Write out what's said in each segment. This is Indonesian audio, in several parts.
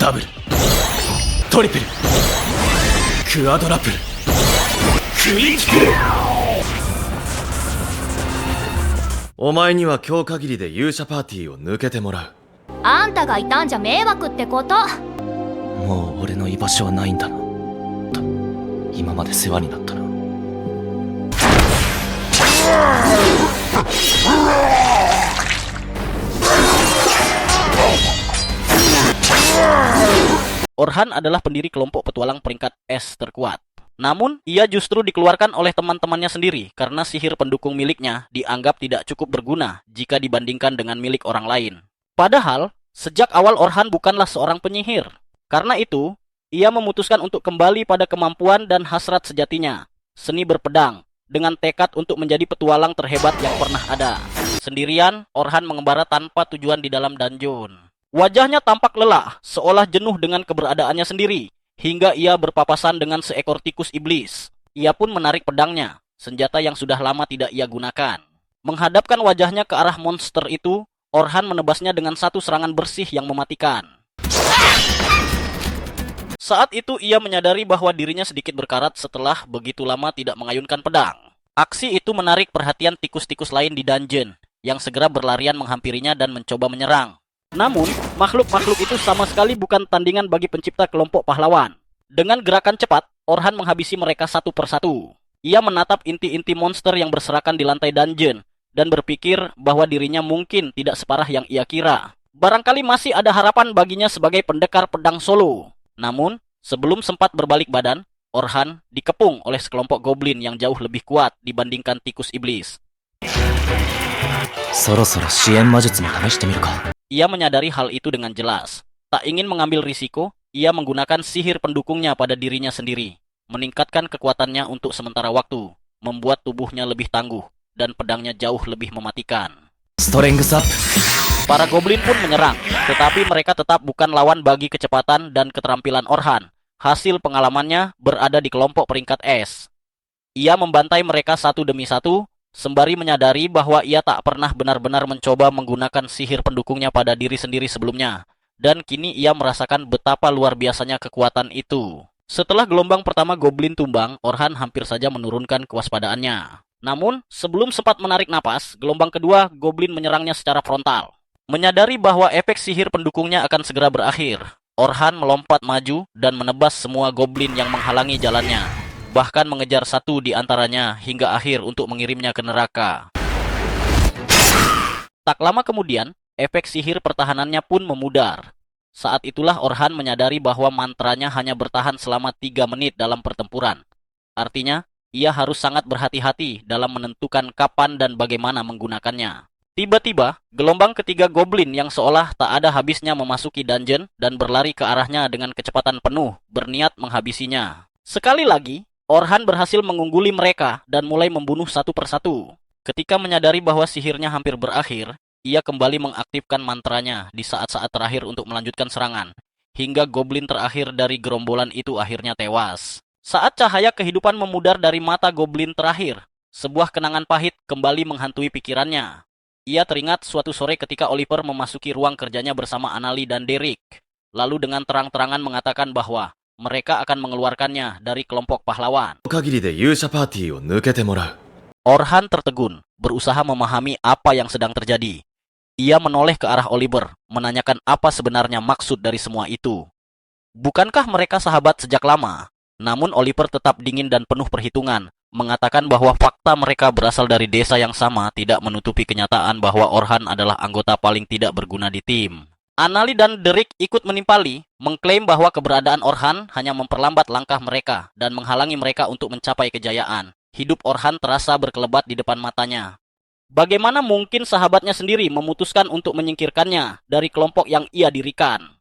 ダブル、トリプル、クアドラプル、クイック。お前には今日限りで勇者パーティーを抜けてもらう。あんたがいたんじゃ迷惑ってこと。もう俺の居場所はないんだな。今まで世話になったな。Orhan adalah pendiri kelompok petualang peringkat S terkuat. Namun, ia justru dikeluarkan oleh teman-temannya sendiri karena sihir pendukung miliknya dianggap tidak cukup berguna jika dibandingkan dengan milik orang lain. Padahal, sejak awal Orhan bukanlah seorang penyihir. Karena itu, ia memutuskan untuk kembali pada kemampuan dan hasrat sejatinya, seni berpedang, dengan tekad untuk menjadi petualang terhebat yang pernah ada. Sendirian, Orhan mengembara tanpa tujuan di dalam dungeon. Wajahnya tampak lelah, seolah jenuh dengan keberadaannya sendiri, hingga ia berpapasan dengan seekor tikus iblis. Ia pun menarik pedangnya, senjata yang sudah lama tidak ia gunakan. Menghadapkan wajahnya ke arah monster itu, Orhan menebasnya dengan satu serangan bersih yang mematikan. Saat itu ia menyadari bahwa dirinya sedikit berkarat setelah begitu lama tidak mengayunkan pedang. Aksi itu menarik perhatian tikus-tikus lain di dungeon, yang segera berlarian menghampirinya dan mencoba menyerang. Namun, makhluk-makhluk itu sama sekali bukan tandingan bagi pencipta kelompok pahlawan. Dengan gerakan cepat, Orhan menghabisi mereka satu persatu. Ia menatap inti-inti monster yang berserakan di lantai dungeon, dan berpikir bahwa dirinya mungkin tidak separah yang ia kira. Barangkali masih ada harapan baginya sebagai pendekar pedang solo. Namun, sebelum sempat berbalik badan, Orhan dikepung oleh sekelompok goblin yang jauh lebih kuat dibandingkan tikus iblis. Ia menyadari hal itu dengan jelas. Tak ingin mengambil risiko, ia menggunakan sihir pendukungnya pada dirinya sendiri, meningkatkan kekuatannya untuk sementara waktu, membuat tubuhnya lebih tangguh, dan pedangnya jauh lebih mematikan. Para goblin pun menyerang, tetapi mereka tetap bukan lawan bagi kecepatan dan keterampilan Orhan. Hasil pengalamannya berada di kelompok peringkat S. Ia membantai mereka satu demi satu, sembari menyadari bahwa ia tak pernah benar-benar mencoba menggunakan sihir pendukungnya pada diri sendiri sebelumnya. Dan kini ia merasakan betapa luar biasanya kekuatan itu. Setelah gelombang pertama goblin tumbang, Orhan hampir saja menurunkan kewaspadaannya. Namun, sebelum sempat menarik napas, gelombang kedua goblin menyerangnya secara frontal. Menyadari bahwa efek sihir pendukungnya akan segera berakhir, Orhan melompat maju dan menebas semua goblin yang menghalangi jalannya. Bahkan mengejar satu di antaranya hingga akhir untuk mengirimnya ke neraka. Tak lama kemudian, efek sihir pertahanannya pun memudar. Saat itulah Orhan menyadari bahwa mantranya hanya bertahan selama 3 menit dalam pertempuran. Artinya, ia harus sangat berhati-hati dalam menentukan kapan dan bagaimana menggunakannya. Tiba-tiba, gelombang ketiga goblin yang seolah tak ada habisnya memasuki dungeon dan berlari ke arahnya dengan kecepatan penuh, berniat menghabisinya. Sekali lagi, Orhan berhasil mengungguli mereka dan mulai membunuh satu persatu. Ketika menyadari bahwa sihirnya hampir berakhir, ia kembali mengaktifkan mantranya di saat-saat terakhir untuk melanjutkan serangan, hingga goblin terakhir dari gerombolan itu akhirnya tewas. Saat cahaya kehidupan memudar dari mata goblin terakhir, sebuah kenangan pahit kembali menghantui pikirannya. Ia teringat suatu sore ketika Oliver memasuki ruang kerjanya bersama Anali dan Derek, lalu dengan terang-terangan mengatakan bahwa mereka akan mengeluarkannya dari kelompok pahlawan. Orhan tertegun, berusaha memahami apa yang sedang terjadi. Ia menoleh ke arah Oliver, menanyakan apa sebenarnya maksud dari semua itu. Bukankah mereka sahabat sejak lama? Namun Oliver tetap dingin dan penuh perhitungan, mengatakan bahwa fakta mereka berasal dari desa yang sama tidak menutupi kenyataan bahwa Orhan adalah anggota paling tidak berguna di tim. Anali dan Derek ikut menimpali, mengklaim bahwa keberadaan Orhan hanya memperlambat langkah mereka dan menghalangi mereka untuk mencapai kejayaan. Hidup Orhan terasa berkelebat di depan matanya. Bagaimana mungkin sahabatnya sendiri memutuskan untuk menyingkirkannya dari kelompok yang ia dirikan?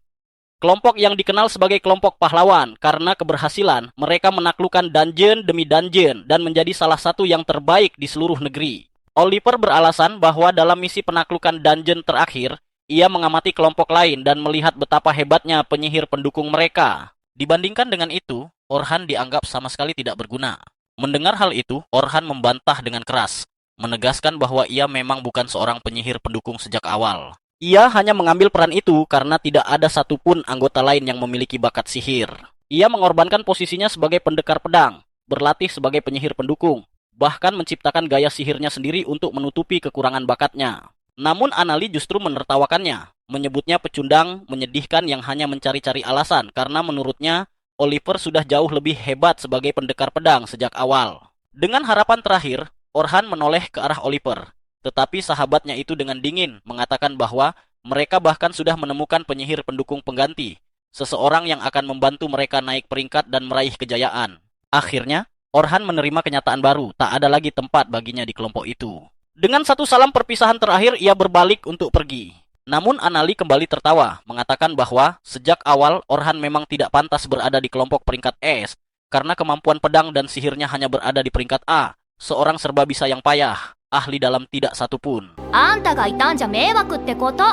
Kelompok yang dikenal sebagai kelompok pahlawan karena keberhasilan mereka menaklukkan dungeon demi dungeon dan menjadi salah satu yang terbaik di seluruh negeri. Oliver beralasan bahwa dalam misi penaklukan dungeon terakhir, ia mengamati kelompok lain dan melihat betapa hebatnya penyihir pendukung mereka. Dibandingkan dengan itu, Orhan dianggap sama sekali tidak berguna. Mendengar hal itu, Orhan membantah dengan keras, menegaskan bahwa ia memang bukan seorang penyihir pendukung sejak awal. Ia hanya mengambil peran itu karena tidak ada satupun anggota lain yang memiliki bakat sihir. Ia mengorbankan posisinya sebagai pendekar pedang, berlatih sebagai penyihir pendukung, bahkan menciptakan gaya sihirnya sendiri untuk menutupi kekurangan bakatnya. Namun Anali justru menertawakannya, menyebutnya pecundang, menyedihkan yang hanya mencari-cari alasan karena menurutnya Oliver sudah jauh lebih hebat sebagai pendekar pedang sejak awal. Dengan harapan terakhir, Orhan menoleh ke arah Oliver. Tetapi sahabatnya itu dengan dingin mengatakan bahwa mereka bahkan sudah menemukan penyihir pendukung pengganti, seseorang yang akan membantu mereka naik peringkat dan meraih kejayaan. Akhirnya, Orhan menerima kenyataan baru, tak ada lagi tempat baginya di kelompok itu. Dengan satu salam perpisahan terakhir, ia berbalik untuk pergi. Namun Anali kembali tertawa, mengatakan bahwa sejak awal Orhan memang tidak pantas berada di kelompok peringkat S, karena kemampuan pedang dan sihirnya hanya berada di peringkat A, seorang serba bisa yang payah, ahli dalam tidak satupun. あんたがいたんじゃ迷惑ってこと。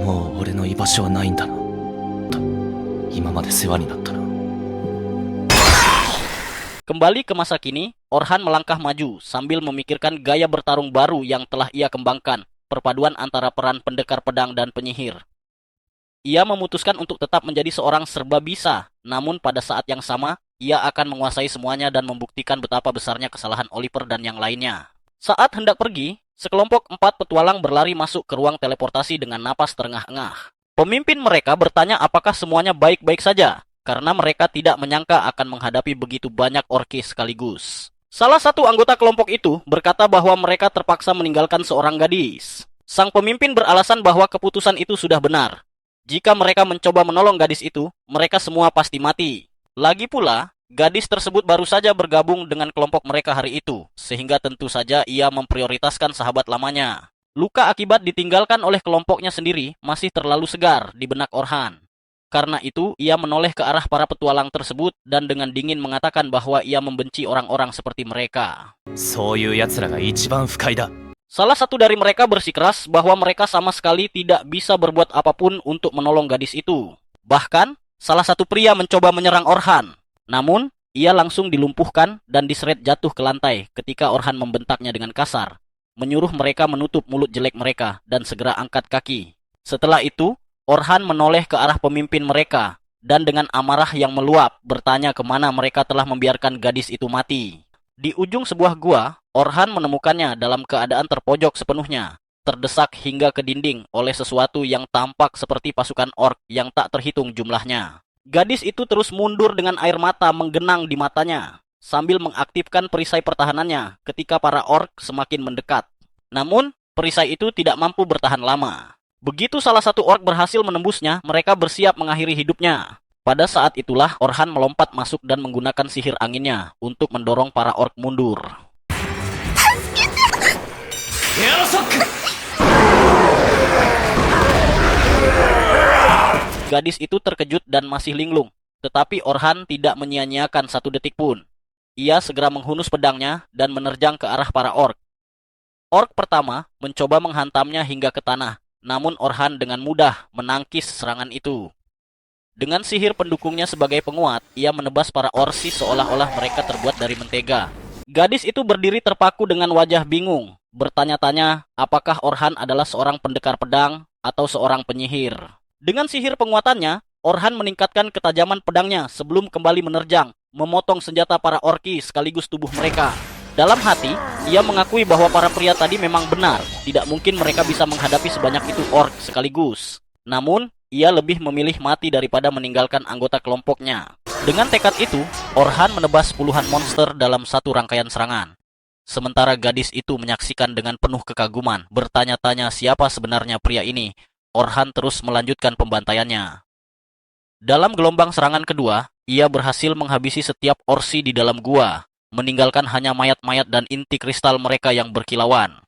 もう俺の居場所はないんだな。と今まで世話になったな。 Kembali ke masa kini, Orhan melangkah maju sambil memikirkan gaya bertarung baru yang telah ia kembangkan, perpaduan antara peran pendekar pedang dan penyihir. Ia memutuskan untuk tetap menjadi seorang serba bisa, namun pada saat yang sama, ia akan menguasai semuanya dan membuktikan betapa besarnya kesalahan Oliver dan yang lainnya. Saat hendak pergi, sekelompok 4 petualang berlari masuk ke ruang teleportasi dengan napas terengah-engah. Pemimpin mereka bertanya apakah semuanya baik-baik saja, karena mereka tidak menyangka akan menghadapi begitu banyak orki sekaligus. Salah satu anggota kelompok itu berkata bahwa mereka terpaksa meninggalkan seorang gadis. Sang pemimpin beralasan bahwa keputusan itu sudah benar. Jika mereka mencoba menolong gadis itu, mereka semua pasti mati. Lagi pula, gadis tersebut baru saja bergabung dengan kelompok mereka hari itu, sehingga tentu saja ia memprioritaskan sahabat lamanya. Luka akibat ditinggalkan oleh kelompoknya sendiri masih terlalu segar di benak Orhan. Karena itu, ia menoleh ke arah para petualang tersebut dan dengan dingin mengatakan bahwa ia membenci orang-orang seperti mereka. そういう奴らが一番不快だ。 Salah satu dari mereka bersikeras bahwa mereka sama sekali tidak bisa berbuat apapun untuk menolong gadis itu. Bahkan, salah satu pria mencoba menyerang Orhan. Namun, ia langsung dilumpuhkan dan diseret jatuh ke lantai ketika Orhan membentaknya dengan kasar, menyuruh mereka menutup mulut jelek mereka dan segera angkat kaki. Setelah itu, Orhan menoleh ke arah pemimpin mereka dan dengan amarah yang meluap bertanya kemana mereka telah membiarkan gadis itu mati. Di ujung sebuah gua, Orhan menemukannya dalam keadaan terpojok sepenuhnya, terdesak hingga ke dinding oleh sesuatu yang tampak seperti pasukan ork yang tak terhitung jumlahnya. Gadis itu terus mundur dengan air mata menggenang di matanya, sambil mengaktifkan perisai pertahanannya ketika para ork semakin mendekat. Namun, perisai itu tidak mampu bertahan lama. Begitu salah satu ork berhasil menembusnya, mereka bersiap mengakhiri hidupnya. Pada saat itulah Orhan melompat masuk dan menggunakan sihir anginnya untuk mendorong para ork mundur. Gadis itu terkejut dan masih linglung, tetapi Orhan tidak menyia-nyiakan satu detik pun. Ia segera menghunus pedangnya dan menerjang ke arah para ork. Ork pertama mencoba menghantamnya hingga ke tanah, namun Orhan dengan mudah menangkis serangan itu. Dengan sihir pendukungnya sebagai penguat, ia menebas para orsi seolah-olah mereka terbuat dari mentega. Gadis itu berdiri terpaku dengan wajah bingung, bertanya-tanya apakah Orhan adalah seorang pendekar pedang atau seorang penyihir. Dengan sihir penguatannya, Orhan meningkatkan ketajaman pedangnya sebelum kembali menerjang, memotong senjata para orki sekaligus tubuh mereka. Dalam hati, ia mengakui bahwa para pria tadi memang benar. Tidak mungkin mereka bisa menghadapi sebanyak itu ork sekaligus. Namun, ia lebih memilih mati daripada meninggalkan anggota kelompoknya. Dengan tekad itu, Orhan menebas puluhan monster dalam satu rangkaian serangan. Sementara gadis itu menyaksikan dengan penuh kekaguman, bertanya-tanya siapa sebenarnya pria ini. Orhan terus melanjutkan pembantaiannya. Dalam gelombang serangan kedua, ia berhasil menghabisi setiap orsi di dalam gua, meninggalkan hanya mayat-mayat dan inti kristal mereka yang berkilauan.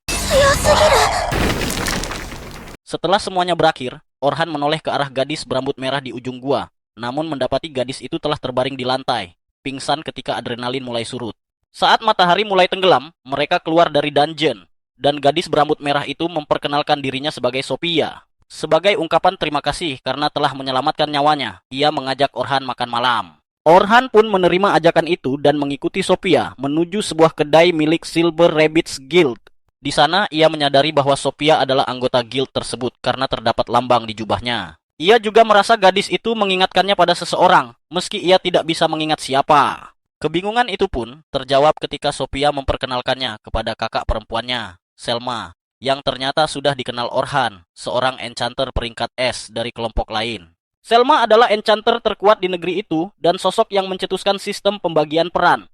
Setelah semuanya berakhir, Orhan menoleh ke arah gadis berambut merah di ujung gua, namun mendapati gadis itu telah terbaring di lantai, pingsan ketika adrenalin mulai surut. Saat matahari mulai tenggelam, mereka keluar dari dungeon, dan gadis berambut merah itu memperkenalkan dirinya sebagai Sophia. Sebagai ungkapan terima kasih karena telah menyelamatkan nyawanya, ia mengajak Orhan makan malam. Orhan pun menerima ajakan itu dan mengikuti Sophia menuju sebuah kedai milik Silver Rabbits Guild. Di sana, ia menyadari bahwa Sophia adalah anggota guild tersebut karena terdapat lambang di jubahnya. Ia juga merasa gadis itu mengingatkannya pada seseorang, meski ia tidak bisa mengingat siapa. Kebingungan itu pun terjawab ketika Sophia memperkenalkannya kepada kakak perempuannya, Selma, yang ternyata sudah dikenal Orhan, seorang enchanter peringkat S dari kelompok lain. Selma adalah enchanter terkuat di negeri itu dan sosok yang mencetuskan sistem pembagian peran.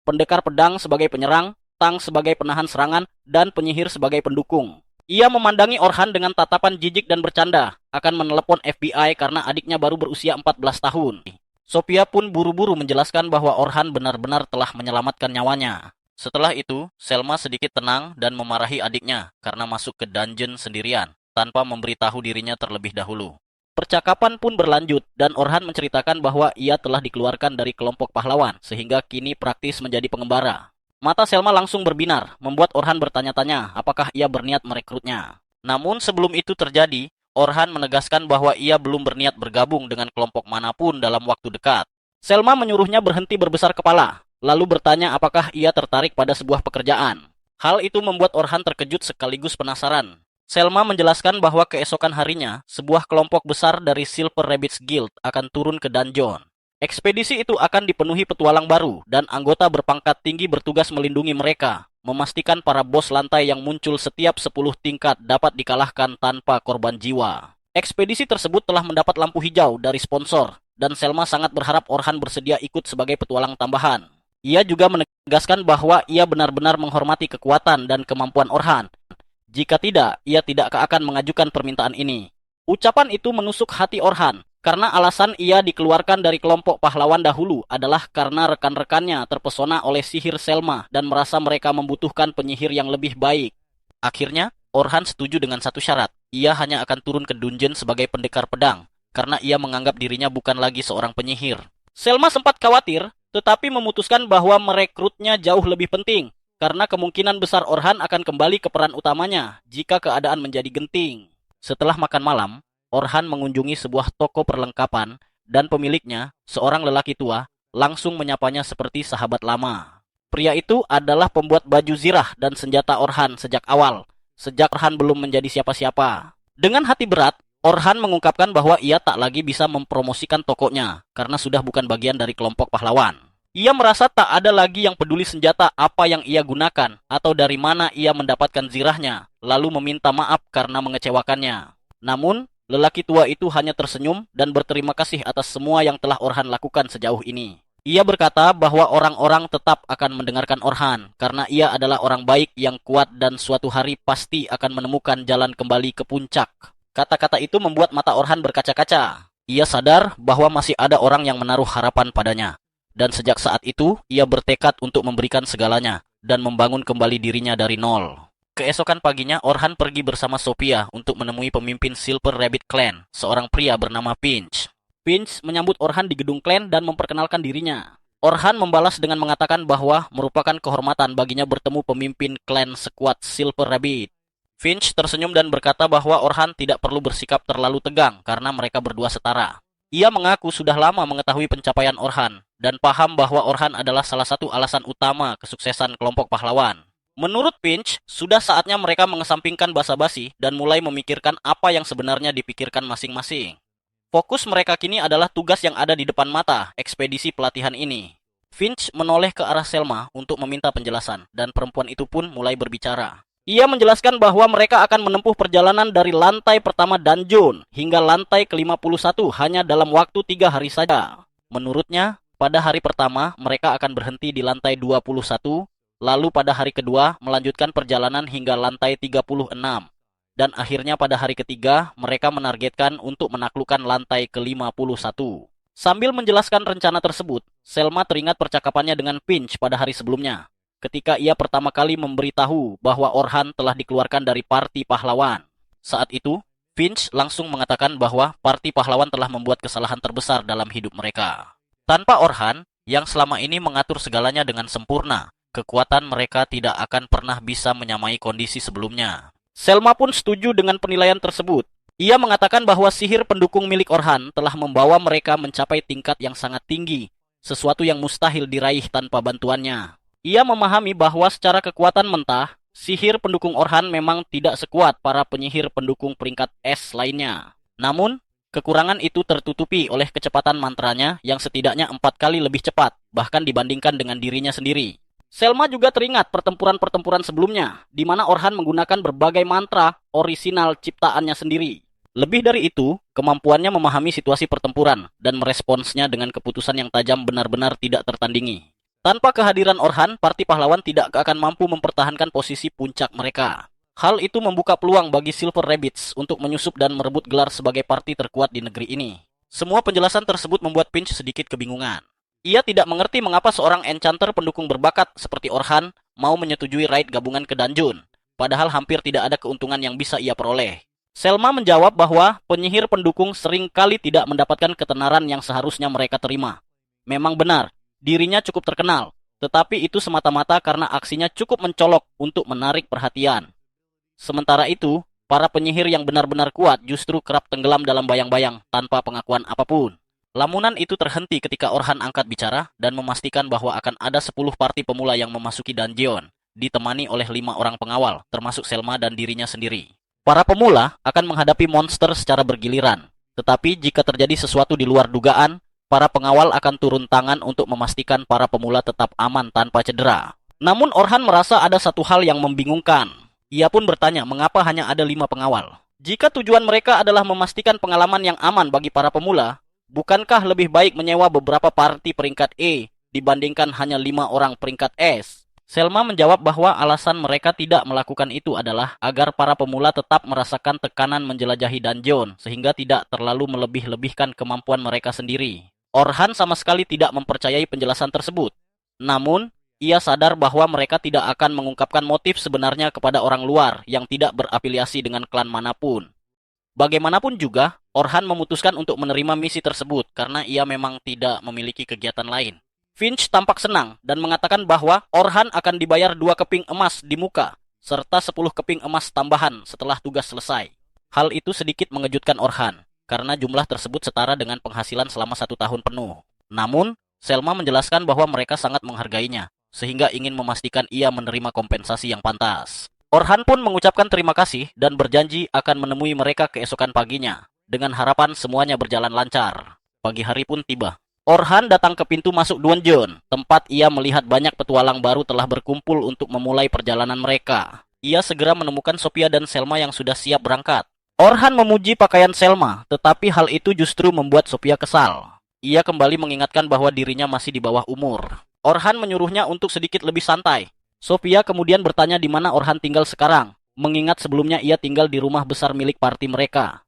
Pendekar pedang sebagai penyerang, Tang sebagai penahan serangan, dan penyihir sebagai pendukung. Ia memandangi Orhan dengan tatapan jijik dan bercanda, akan menelepon FBI karena adiknya baru berusia 14 tahun. Sophia pun buru-buru menjelaskan bahwa Orhan benar-benar telah menyelamatkan nyawanya. Setelah itu, Selma sedikit tenang dan memarahi adiknya karena masuk ke dungeon sendirian, tanpa memberitahu dirinya terlebih dahulu. Percakapan pun berlanjut dan Orhan menceritakan bahwa ia telah dikeluarkan dari kelompok pahlawan, sehingga kini praktis menjadi pengembara. Mata Selma langsung berbinar, membuat Orhan bertanya-tanya apakah ia berniat merekrutnya. Namun sebelum itu terjadi, Orhan menegaskan bahwa ia belum berniat bergabung dengan kelompok manapun dalam waktu dekat. Selma menyuruhnya berhenti berbesar kepala, lalu bertanya apakah ia tertarik pada sebuah pekerjaan. Hal itu membuat Orhan terkejut sekaligus penasaran. Selma menjelaskan bahwa keesokan harinya, sebuah kelompok besar dari Silver Rabbits Guild akan turun ke dungeon. Ekspedisi itu akan dipenuhi petualang baru dan anggota berpangkat tinggi bertugas melindungi mereka, memastikan para bos lantai yang muncul setiap 10 tingkat dapat dikalahkan tanpa korban jiwa. Ekspedisi tersebut telah mendapat lampu hijau dari sponsor, dan Selma sangat berharap Orhan bersedia ikut sebagai petualang tambahan. Ia juga menegaskan bahwa ia benar-benar menghormati kekuatan dan kemampuan Orhan. Jika tidak, ia tidak akan mengajukan permintaan ini. Ucapan itu menusuk hati Orhan, karena alasan ia dikeluarkan dari kelompok pahlawan dahulu adalah karena rekan-rekannya terpesona oleh sihir Selma dan merasa mereka membutuhkan penyihir yang lebih baik. Akhirnya, Orhan setuju dengan satu syarat. Ia hanya akan turun ke dungeon sebagai pendekar pedang, karena ia menganggap dirinya bukan lagi seorang penyihir. Selma sempat khawatir, tetapi memutuskan bahwa merekrutnya jauh lebih penting, karena kemungkinan besar Orhan akan kembali ke peran utamanya jika keadaan menjadi genting. Setelah makan malam, Orhan mengunjungi sebuah toko perlengkapan dan pemiliknya, seorang lelaki tua, langsung menyapanya seperti sahabat lama. Pria itu adalah pembuat baju zirah dan senjata Orhan sejak awal, sejak Orhan belum menjadi siapa-siapa. Dengan hati berat, Orhan mengungkapkan bahwa ia tak lagi bisa mempromosikan tokonya karena sudah bukan bagian dari kelompok pahlawan. Ia merasa tak ada lagi yang peduli senjata apa yang ia gunakan atau dari mana ia mendapatkan zirahnya, lalu meminta maaf karena mengecewakannya. Namun, lelaki tua itu hanya tersenyum dan berterima kasih atas semua yang telah Orhan lakukan sejauh ini. Ia berkata bahwa orang-orang tetap akan mendengarkan Orhan karena ia adalah orang baik yang kuat dan suatu hari pasti akan menemukan jalan kembali ke puncak. Kata-kata itu membuat mata Orhan berkaca-kaca. Ia sadar bahwa masih ada orang yang menaruh harapan padanya. Dan sejak saat itu, ia bertekad untuk memberikan segalanya dan membangun kembali dirinya dari nol. Keesokan paginya, Orhan pergi bersama Sophia untuk menemui pemimpin Silver Rabbit Clan, seorang pria bernama Finch. Finch menyambut Orhan di gedung klan dan memperkenalkan dirinya. Orhan membalas dengan mengatakan bahwa merupakan kehormatan baginya bertemu pemimpin klan sekuat Silver Rabbit. Finch tersenyum dan berkata bahwa Orhan tidak perlu bersikap terlalu tegang karena mereka berdua setara. Ia mengaku sudah lama mengetahui pencapaian Orhan dan paham bahwa Orhan adalah salah satu alasan utama kesuksesan kelompok pahlawan. Menurut Finch, sudah saatnya mereka mengesampingkan basa-basi dan mulai memikirkan apa yang sebenarnya dipikirkan masing-masing. Fokus mereka kini adalah tugas yang ada di depan mata, ekspedisi pelatihan ini. Finch menoleh ke arah Selma untuk meminta penjelasan, dan perempuan itu pun mulai berbicara. Ia menjelaskan bahwa mereka akan menempuh perjalanan dari lantai pertama dungeon hingga lantai ke-51 hanya dalam waktu 3 hari saja. Menurutnya, pada hari pertama mereka akan berhenti di lantai 21, lalu pada hari kedua melanjutkan perjalanan hingga lantai 36. Dan akhirnya pada hari ketiga mereka menargetkan untuk menaklukkan lantai ke-51. Sambil menjelaskan rencana tersebut, Selma teringat percakapannya dengan Finch pada hari sebelumnya, ketika ia pertama kali memberitahu bahwa Orhan telah dikeluarkan dari parti pahlawan. Saat itu, Finch langsung mengatakan bahwa parti pahlawan telah membuat kesalahan terbesar dalam hidup mereka. Tanpa Orhan, yang selama ini mengatur segalanya dengan sempurna, kekuatan mereka tidak akan pernah bisa menyamai kondisi sebelumnya. Selma pun setuju dengan penilaian tersebut. Ia mengatakan bahwa sihir pendukung milik Orhan telah membawa mereka mencapai tingkat yang sangat tinggi, sesuatu yang mustahil diraih tanpa bantuannya. Ia memahami bahwa secara kekuatan mentah, sihir pendukung Orhan memang tidak sekuat para penyihir pendukung peringkat S lainnya. Namun, kekurangan itu tertutupi oleh kecepatan mantranya yang setidaknya 4 kali lebih cepat, bahkan dibandingkan dengan dirinya sendiri. Selma juga teringat pertempuran-pertempuran sebelumnya, di mana Orhan menggunakan berbagai mantra orisinal ciptaannya sendiri. Lebih dari itu, kemampuannya memahami situasi pertempuran dan meresponsnya dengan keputusan yang tajam benar-benar tidak tertandingi. Tanpa kehadiran Orhan, parti pahlawan tidak akan mampu mempertahankan posisi puncak mereka. Hal itu membuka peluang bagi Silver Rabbits untuk menyusup dan merebut gelar sebagai parti terkuat di negeri ini. Semua penjelasan tersebut membuat Finch sedikit kebingungan. Ia tidak mengerti mengapa seorang enchanter pendukung berbakat seperti Orhan mau menyetujui raid gabungan ke dungeon, padahal hampir tidak ada keuntungan yang bisa ia peroleh. Selma menjawab bahwa penyihir pendukung seringkali tidak mendapatkan ketenaran yang seharusnya mereka terima. Memang benar, dirinya cukup terkenal, tetapi itu semata-mata karena aksinya cukup mencolok untuk menarik perhatian. Sementara itu, para penyihir yang benar-benar kuat justru kerap tenggelam dalam bayang-bayang tanpa pengakuan apapun. Lamunan itu terhenti ketika Orhan angkat bicara dan memastikan bahwa akan ada 10 parti pemula yang memasuki dungeon, ditemani oleh 5 orang pengawal, termasuk Selma dan dirinya sendiri. Para pemula akan menghadapi monster secara bergiliran, tetapi jika terjadi sesuatu di luar dugaan, para pengawal akan turun tangan untuk memastikan para pemula tetap aman tanpa cedera. Namun Orhan merasa ada satu hal yang membingungkan. Ia pun bertanya mengapa hanya ada 5 pengawal. Jika tujuan mereka adalah memastikan pengalaman yang aman bagi para pemula, bukankah lebih baik menyewa beberapa parti peringkat E dibandingkan hanya 5 orang peringkat S? Selma menjawab bahwa alasan mereka tidak melakukan itu adalah agar para pemula tetap merasakan tekanan menjelajahi dungeon sehingga tidak terlalu melebih-lebihkan kemampuan mereka sendiri. Orhan sama sekali tidak mempercayai penjelasan tersebut. Namun, ia sadar bahwa mereka tidak akan mengungkapkan motif sebenarnya kepada orang luar yang tidak berafiliasi dengan klan manapun. Bagaimanapun juga, Orhan memutuskan untuk menerima misi tersebut karena ia memang tidak memiliki kegiatan lain. Finch tampak senang dan mengatakan bahwa Orhan akan dibayar 2 keping emas di muka, serta 10 keping emas tambahan setelah tugas selesai. Hal itu sedikit mengejutkan Orhan, karena jumlah tersebut setara dengan penghasilan selama 1 tahun penuh. Namun, Selma menjelaskan bahwa mereka sangat menghargainya, sehingga ingin memastikan ia menerima kompensasi yang pantas. Orhan pun mengucapkan terima kasih dan berjanji akan menemui mereka keesokan paginya, dengan harapan semuanya berjalan lancar. Pagi hari pun tiba. Orhan datang ke pintu masuk dungeon, tempat ia melihat banyak petualang baru telah berkumpul untuk memulai perjalanan mereka. Ia segera menemukan Sophia dan Selma yang sudah siap berangkat. Orhan memuji pakaian Selma, tetapi hal itu justru membuat Sophia kesal. Ia kembali mengingatkan bahwa dirinya masih di bawah umur. Orhan menyuruhnya untuk sedikit lebih santai. Sophia kemudian bertanya di mana Orhan tinggal sekarang, mengingat sebelumnya ia tinggal di rumah besar milik parti mereka.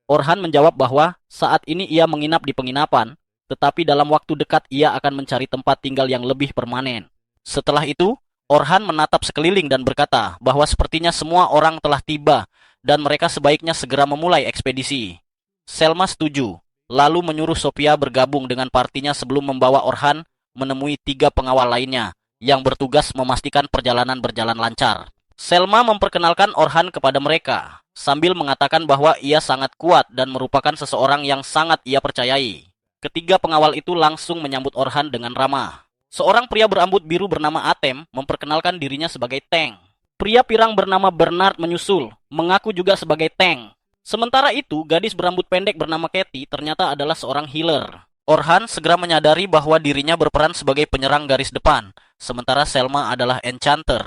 Orhan menjawab bahwa saat ini ia menginap di penginapan, tetapi dalam waktu dekat ia akan mencari tempat tinggal yang lebih permanen. Setelah itu, Orhan menatap sekeliling dan berkata bahwa sepertinya semua orang telah tiba dan mereka sebaiknya segera memulai ekspedisi. Selma setuju, lalu menyuruh Sophia bergabung dengan partinya sebelum membawa Orhan menemui 3 pengawal lainnya yang bertugas memastikan perjalanan berjalan lancar. Selma memperkenalkan Orhan kepada mereka, sambil mengatakan bahwa ia sangat kuat dan merupakan seseorang yang sangat ia percayai. Ketiga pengawal itu langsung menyambut Orhan dengan ramah. Seorang pria berambut biru bernama Atem memperkenalkan dirinya sebagai Tank. Pria pirang bernama Bernard menyusul, mengaku juga sebagai Tank. Sementara itu, gadis berambut pendek bernama Katie ternyata adalah seorang healer. Orhan segera menyadari bahwa dirinya berperan sebagai penyerang garis depan, sementara Selma adalah enchanter.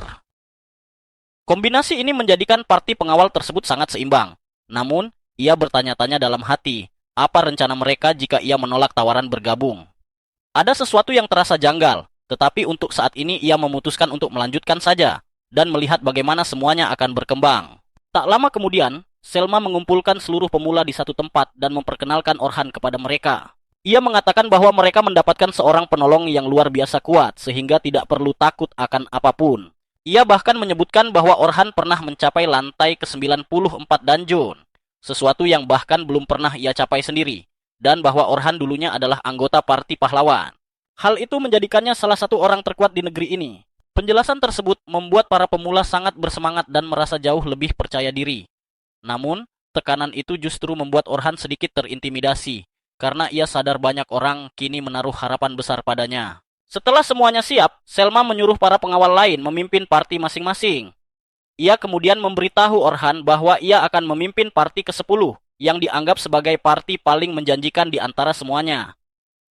Kombinasi ini menjadikan parti pengawal tersebut sangat seimbang. Namun, ia bertanya-tanya dalam hati, apa rencana mereka jika ia menolak tawaran bergabung? Ada sesuatu yang terasa janggal, tetapi untuk saat ini ia memutuskan untuk melanjutkan saja dan melihat bagaimana semuanya akan berkembang. Tak lama kemudian, Selma mengumpulkan seluruh pemula di satu tempat dan memperkenalkan Orhan kepada mereka. Ia mengatakan bahwa mereka mendapatkan seorang penolong yang luar biasa kuat sehingga tidak perlu takut akan apapun. Ia bahkan menyebutkan bahwa Orhan pernah mencapai lantai ke-94 dungeon, sesuatu yang bahkan belum pernah ia capai sendiri, dan bahwa Orhan dulunya adalah anggota parti pahlawan. Hal itu menjadikannya salah satu orang terkuat di negeri ini. Penjelasan tersebut membuat para pemula sangat bersemangat dan merasa jauh lebih percaya diri. Namun, tekanan itu justru membuat Orhan sedikit terintimidasi, karena ia sadar banyak orang kini menaruh harapan besar padanya. Setelah semuanya siap, Selma menyuruh para pengawal lain memimpin parti masing-masing. Ia kemudian memberitahu Orhan bahwa ia akan memimpin parti ke-10 yang dianggap sebagai parti paling menjanjikan di antara semuanya.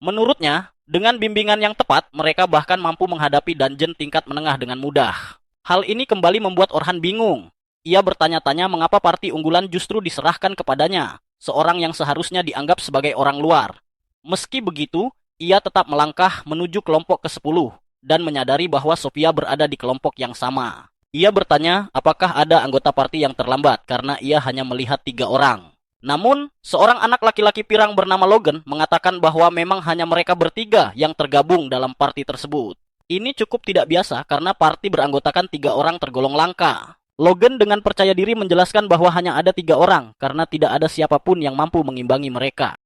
Menurutnya, dengan bimbingan yang tepat, mereka bahkan mampu menghadapi dungeon tingkat menengah dengan mudah. Hal ini kembali membuat Orhan bingung. Ia bertanya-tanya mengapa parti unggulan justru diserahkan kepadanya, seorang yang seharusnya dianggap sebagai orang luar. Meski begitu, ia tetap melangkah menuju kelompok ke-10 dan menyadari bahwa Sophia berada di kelompok yang sama. Ia bertanya apakah ada anggota parti yang terlambat karena ia hanya melihat 3 orang. Namun, seorang anak laki-laki pirang bernama Logan mengatakan bahwa memang hanya mereka bertiga yang tergabung dalam parti tersebut. Ini cukup tidak biasa karena parti beranggotakan 3 orang tergolong langka. Logan dengan percaya diri menjelaskan bahwa hanya ada 3 orang karena tidak ada siapapun yang mampu mengimbangi mereka.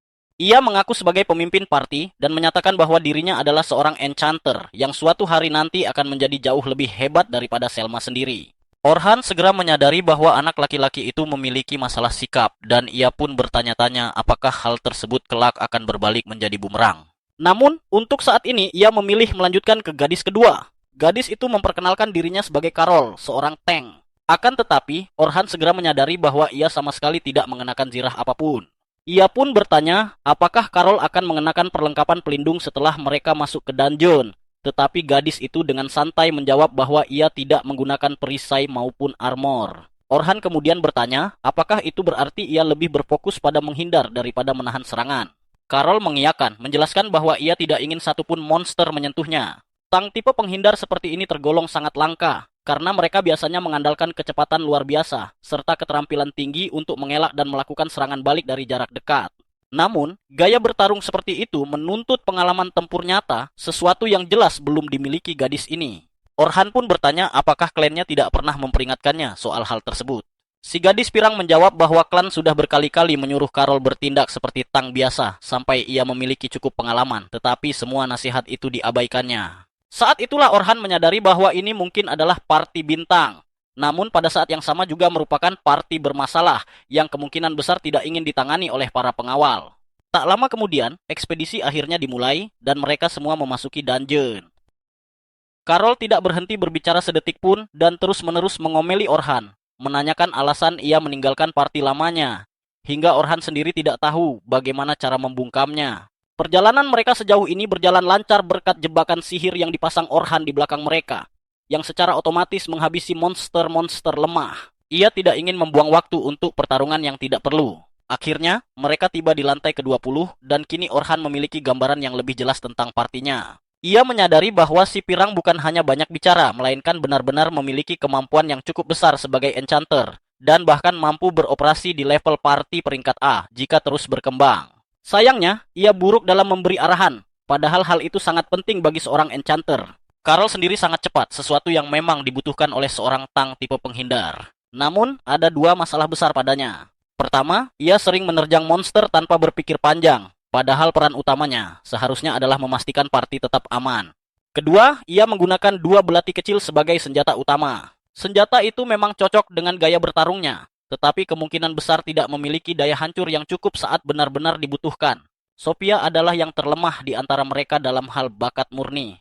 Ia mengaku sebagai pemimpin parti dan menyatakan bahwa dirinya adalah seorang enchanter yang suatu hari nanti akan menjadi jauh lebih hebat daripada Selma sendiri. Orhan segera menyadari bahwa anak laki-laki itu memiliki masalah sikap dan ia pun bertanya-tanya apakah hal tersebut kelak akan berbalik menjadi bumerang. Namun, untuk saat ini ia memilih melanjutkan ke gadis kedua. Gadis itu memperkenalkan dirinya sebagai Carol, seorang tank. Akan tetapi, Orhan segera menyadari bahwa ia sama sekali tidak mengenakan zirah apapun. Ia pun bertanya apakah Carol akan mengenakan perlengkapan pelindung setelah mereka masuk ke dungeon. Tetapi gadis itu dengan santai menjawab bahwa ia tidak menggunakan perisai maupun armor. Orhan kemudian bertanya, apakah itu berarti ia lebih berfokus pada menghindar daripada menahan serangan. Carol mengiyakan, menjelaskan bahwa ia tidak ingin satupun monster menyentuhnya. Tang tipe penghindar seperti ini tergolong sangat langka, karena mereka biasanya mengandalkan kecepatan luar biasa, serta keterampilan tinggi untuk mengelak dan melakukan serangan balik dari jarak dekat. Namun, gaya bertarung seperti itu menuntut pengalaman tempur nyata, sesuatu yang jelas belum dimiliki gadis ini. Orhan pun bertanya apakah klannya tidak pernah memperingatkannya soal hal tersebut. Si gadis pirang menjawab bahwa klan sudah berkali-kali menyuruh Carol bertindak seperti Tang biasa, sampai ia memiliki cukup pengalaman, tetapi semua nasihat itu diabaikannya. Saat itulah Orhan menyadari bahwa ini mungkin adalah parti bintang. Namun pada saat yang sama juga merupakan parti bermasalah yang kemungkinan besar tidak ingin ditangani oleh para pengawal. Tak lama kemudian, ekspedisi akhirnya dimulai dan mereka semua memasuki dungeon. Carol tidak berhenti berbicara sedetik pun dan terus-menerus mengomeli Orhan, menanyakan alasan ia meninggalkan parti lamanya, hingga Orhan sendiri tidak tahu bagaimana cara membungkamnya. Perjalanan mereka sejauh ini berjalan lancar berkat jebakan sihir yang dipasang Orhan di belakang mereka, yang secara otomatis menghabisi monster-monster lemah. Ia tidak ingin membuang waktu untuk pertarungan yang tidak perlu. Akhirnya, mereka tiba di lantai ke-20 dan kini Orhan memiliki gambaran yang lebih jelas tentang partinya. Ia menyadari bahwa si pirang bukan hanya banyak bicara, melainkan benar-benar memiliki kemampuan yang cukup besar sebagai enchanter, dan bahkan mampu beroperasi di level parti peringkat A jika terus berkembang. Sayangnya, ia buruk dalam memberi arahan, padahal hal itu sangat penting bagi seorang enchanter. Carol sendiri sangat cepat, sesuatu yang memang dibutuhkan oleh seorang Tang tipe penghindar. Namun, ada 2 masalah besar padanya. Pertama, ia sering menerjang monster tanpa berpikir panjang, padahal peran utamanya seharusnya adalah memastikan parti tetap aman. Kedua, ia menggunakan 2 belati kecil sebagai senjata utama. Senjata itu memang cocok dengan gaya bertarungnya, tetapi kemungkinan besar tidak memiliki daya hancur yang cukup saat benar-benar dibutuhkan. Sophia adalah yang terlemah di antara mereka dalam hal bakat murni.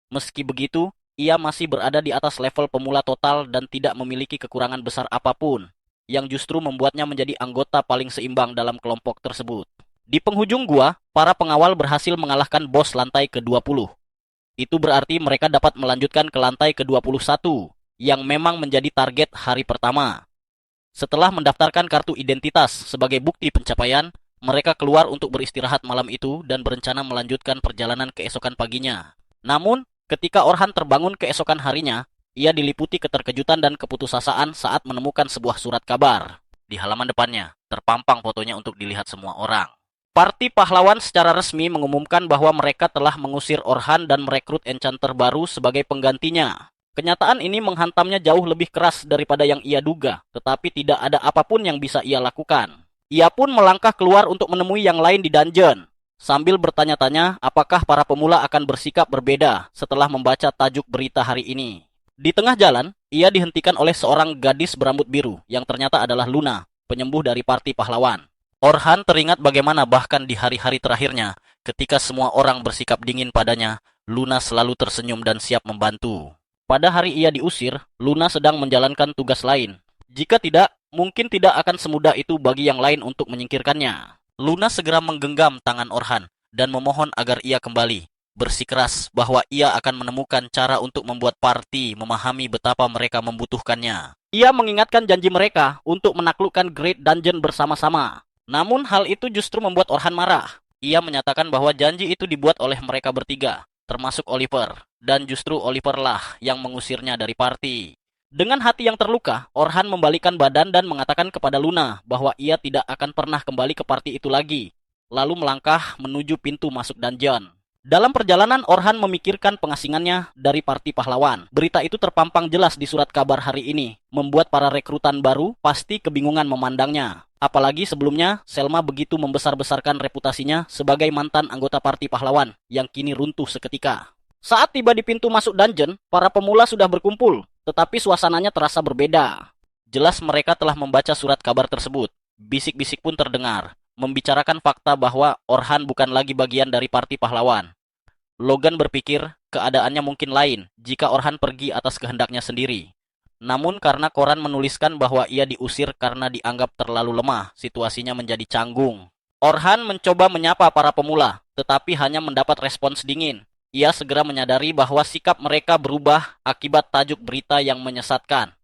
Meski begitu, ia masih berada di atas level pemula total dan tidak memiliki kekurangan besar apapun, yang justru membuatnya menjadi anggota paling seimbang dalam kelompok tersebut. Di penghujung gua, para pengawal berhasil mengalahkan bos lantai ke-20. Itu berarti mereka dapat melanjutkan ke lantai ke-21, yang memang menjadi target hari pertama. Setelah mendaftarkan kartu identitas sebagai bukti pencapaian, mereka keluar untuk beristirahat malam itu dan berencana melanjutkan perjalanan keesokan paginya. Namun, ketika Orhan terbangun keesokan harinya, ia diliputi keterkejutan dan keputusasaan saat menemukan sebuah surat kabar. Di halaman depannya, terpampang fotonya untuk dilihat semua orang. Parti pahlawan secara resmi mengumumkan bahwa mereka telah mengusir Orhan dan merekrut enchanter baru sebagai penggantinya. Kenyataan ini menghantamnya jauh lebih keras daripada yang ia duga, tetapi tidak ada apapun yang bisa ia lakukan. Ia pun melangkah keluar untuk menemui yang lain di dungeon, sambil bertanya-tanya apakah para pemula akan bersikap berbeda setelah membaca tajuk berita hari ini. Di tengah jalan, ia dihentikan oleh seorang gadis berambut biru yang ternyata adalah Luna, penyembuh dari parti pahlawan. Orhan teringat bagaimana bahkan di hari-hari terakhirnya, ketika semua orang bersikap dingin padanya, Luna selalu tersenyum dan siap membantu. Pada hari ia diusir, Luna sedang menjalankan tugas lain. Jika tidak, mungkin tidak akan semudah itu bagi yang lain untuk menyingkirkannya. Luna segera menggenggam tangan Orhan dan memohon agar ia kembali. Bersikeras bahwa ia akan menemukan cara untuk membuat Parti memahami betapa mereka membutuhkannya. Ia mengingatkan janji mereka untuk menaklukkan Great Dungeon bersama-sama. Namun hal itu justru membuat Orhan marah. Ia menyatakan bahwa janji itu dibuat oleh mereka bertiga, termasuk Oliver, dan justru Oliver lah yang mengusirnya dari Parti. Dengan hati yang terluka, Orhan membalikan badan dan mengatakan kepada Luna bahwa ia tidak akan pernah kembali ke Parti itu lagi, lalu melangkah menuju pintu masuk dungeon. Dalam perjalanan, Orhan memikirkan pengasingannya dari Parti Pahlawan. Berita itu terpampang jelas di surat kabar hari ini, membuat para rekrutan baru pasti kebingungan memandangnya. Apalagi sebelumnya, Selma begitu membesar-besarkan reputasinya sebagai mantan anggota Parti Pahlawan yang kini runtuh seketika. Saat tiba di pintu masuk dungeon, para pemula sudah berkumpul, tetapi suasananya terasa berbeda. Jelas mereka telah membaca surat kabar tersebut. Bisik-bisik pun terdengar, membicarakan fakta bahwa Orhan bukan lagi bagian dari Parti Pahlawan. Logan berpikir keadaannya mungkin lain jika Orhan pergi atas kehendaknya sendiri. Namun karena koran menuliskan bahwa ia diusir karena dianggap terlalu lemah, situasinya menjadi canggung. Orhan mencoba menyapa para pemula, tetapi hanya mendapat respons dingin. Ia segera menyadari bahwa sikap mereka berubah akibat tajuk berita yang menyesatkan.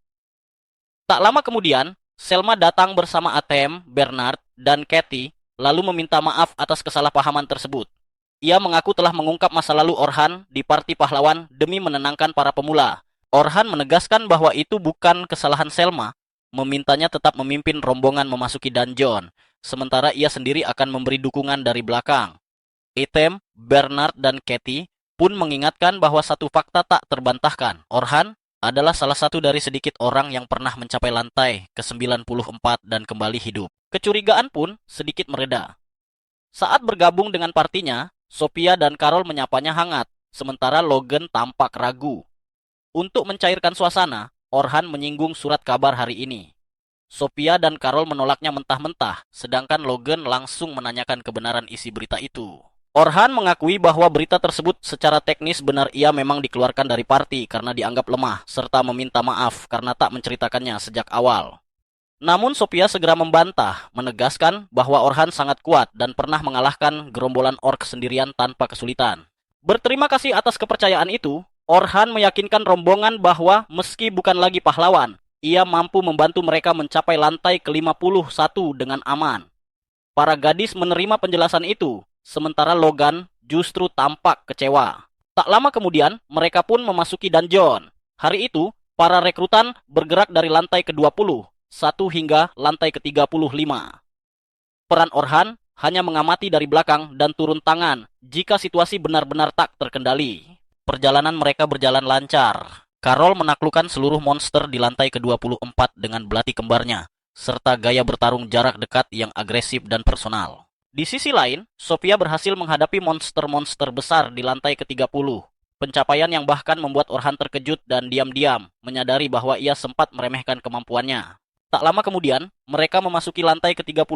Tak lama kemudian, Selma datang bersama Atem, Bernard, dan Kathy, lalu meminta maaf atas kesalahpahaman tersebut. Ia mengaku telah mengungkap masa lalu Orhan di Parti Pahlawan demi menenangkan para pemula. Orhan menegaskan bahwa itu bukan kesalahan Selma, memintanya tetap memimpin rombongan memasuki dungeon, sementara ia sendiri akan memberi dukungan dari belakang. Atem, Bernard, dan Kathy pun mengingatkan bahwa satu fakta tak terbantahkan. Orhan adalah salah satu dari sedikit orang yang pernah mencapai lantai ke-94 dan kembali hidup. Kecurigaan pun sedikit mereda. Saat bergabung dengan partinya, Sophia dan Carol menyapanya hangat, sementara Logan tampak ragu. Untuk mencairkan suasana, Orhan menyinggung surat kabar hari ini. Sophia dan Carol menolaknya mentah-mentah, sedangkan Logan langsung menanyakan kebenaran isi berita itu. Orhan mengakui bahwa berita tersebut secara teknis benar ia memang dikeluarkan dari parti karena dianggap lemah, serta meminta maaf karena tak menceritakannya sejak awal. Namun Sophia segera membantah, menegaskan bahwa Orhan sangat kuat dan pernah mengalahkan gerombolan orc sendirian tanpa kesulitan. Berterima kasih atas kepercayaan itu, Orhan meyakinkan rombongan bahwa meski bukan lagi pahlawan, ia mampu membantu mereka mencapai lantai ke-51 dengan aman. Para gadis menerima penjelasan itu, sementara Logan justru tampak kecewa. Tak lama kemudian, mereka pun memasuki dungeon. Hari itu, para rekrutan bergerak dari lantai ke-20, 1 hingga lantai ke-35. Peran Orhan hanya mengamati dari belakang dan turun tangan jika situasi benar-benar tak terkendali. Perjalanan mereka berjalan lancar. Carol menaklukkan seluruh monster di lantai ke-24 dengan belati kembarnya, serta gaya bertarung jarak dekat yang agresif dan personal. Di sisi lain, Sophia berhasil menghadapi monster-monster besar di lantai ke-30. Pencapaian yang bahkan membuat Orhan terkejut dan diam-diam menyadari bahwa ia sempat meremehkan kemampuannya. Tak lama kemudian, mereka memasuki lantai ke-31,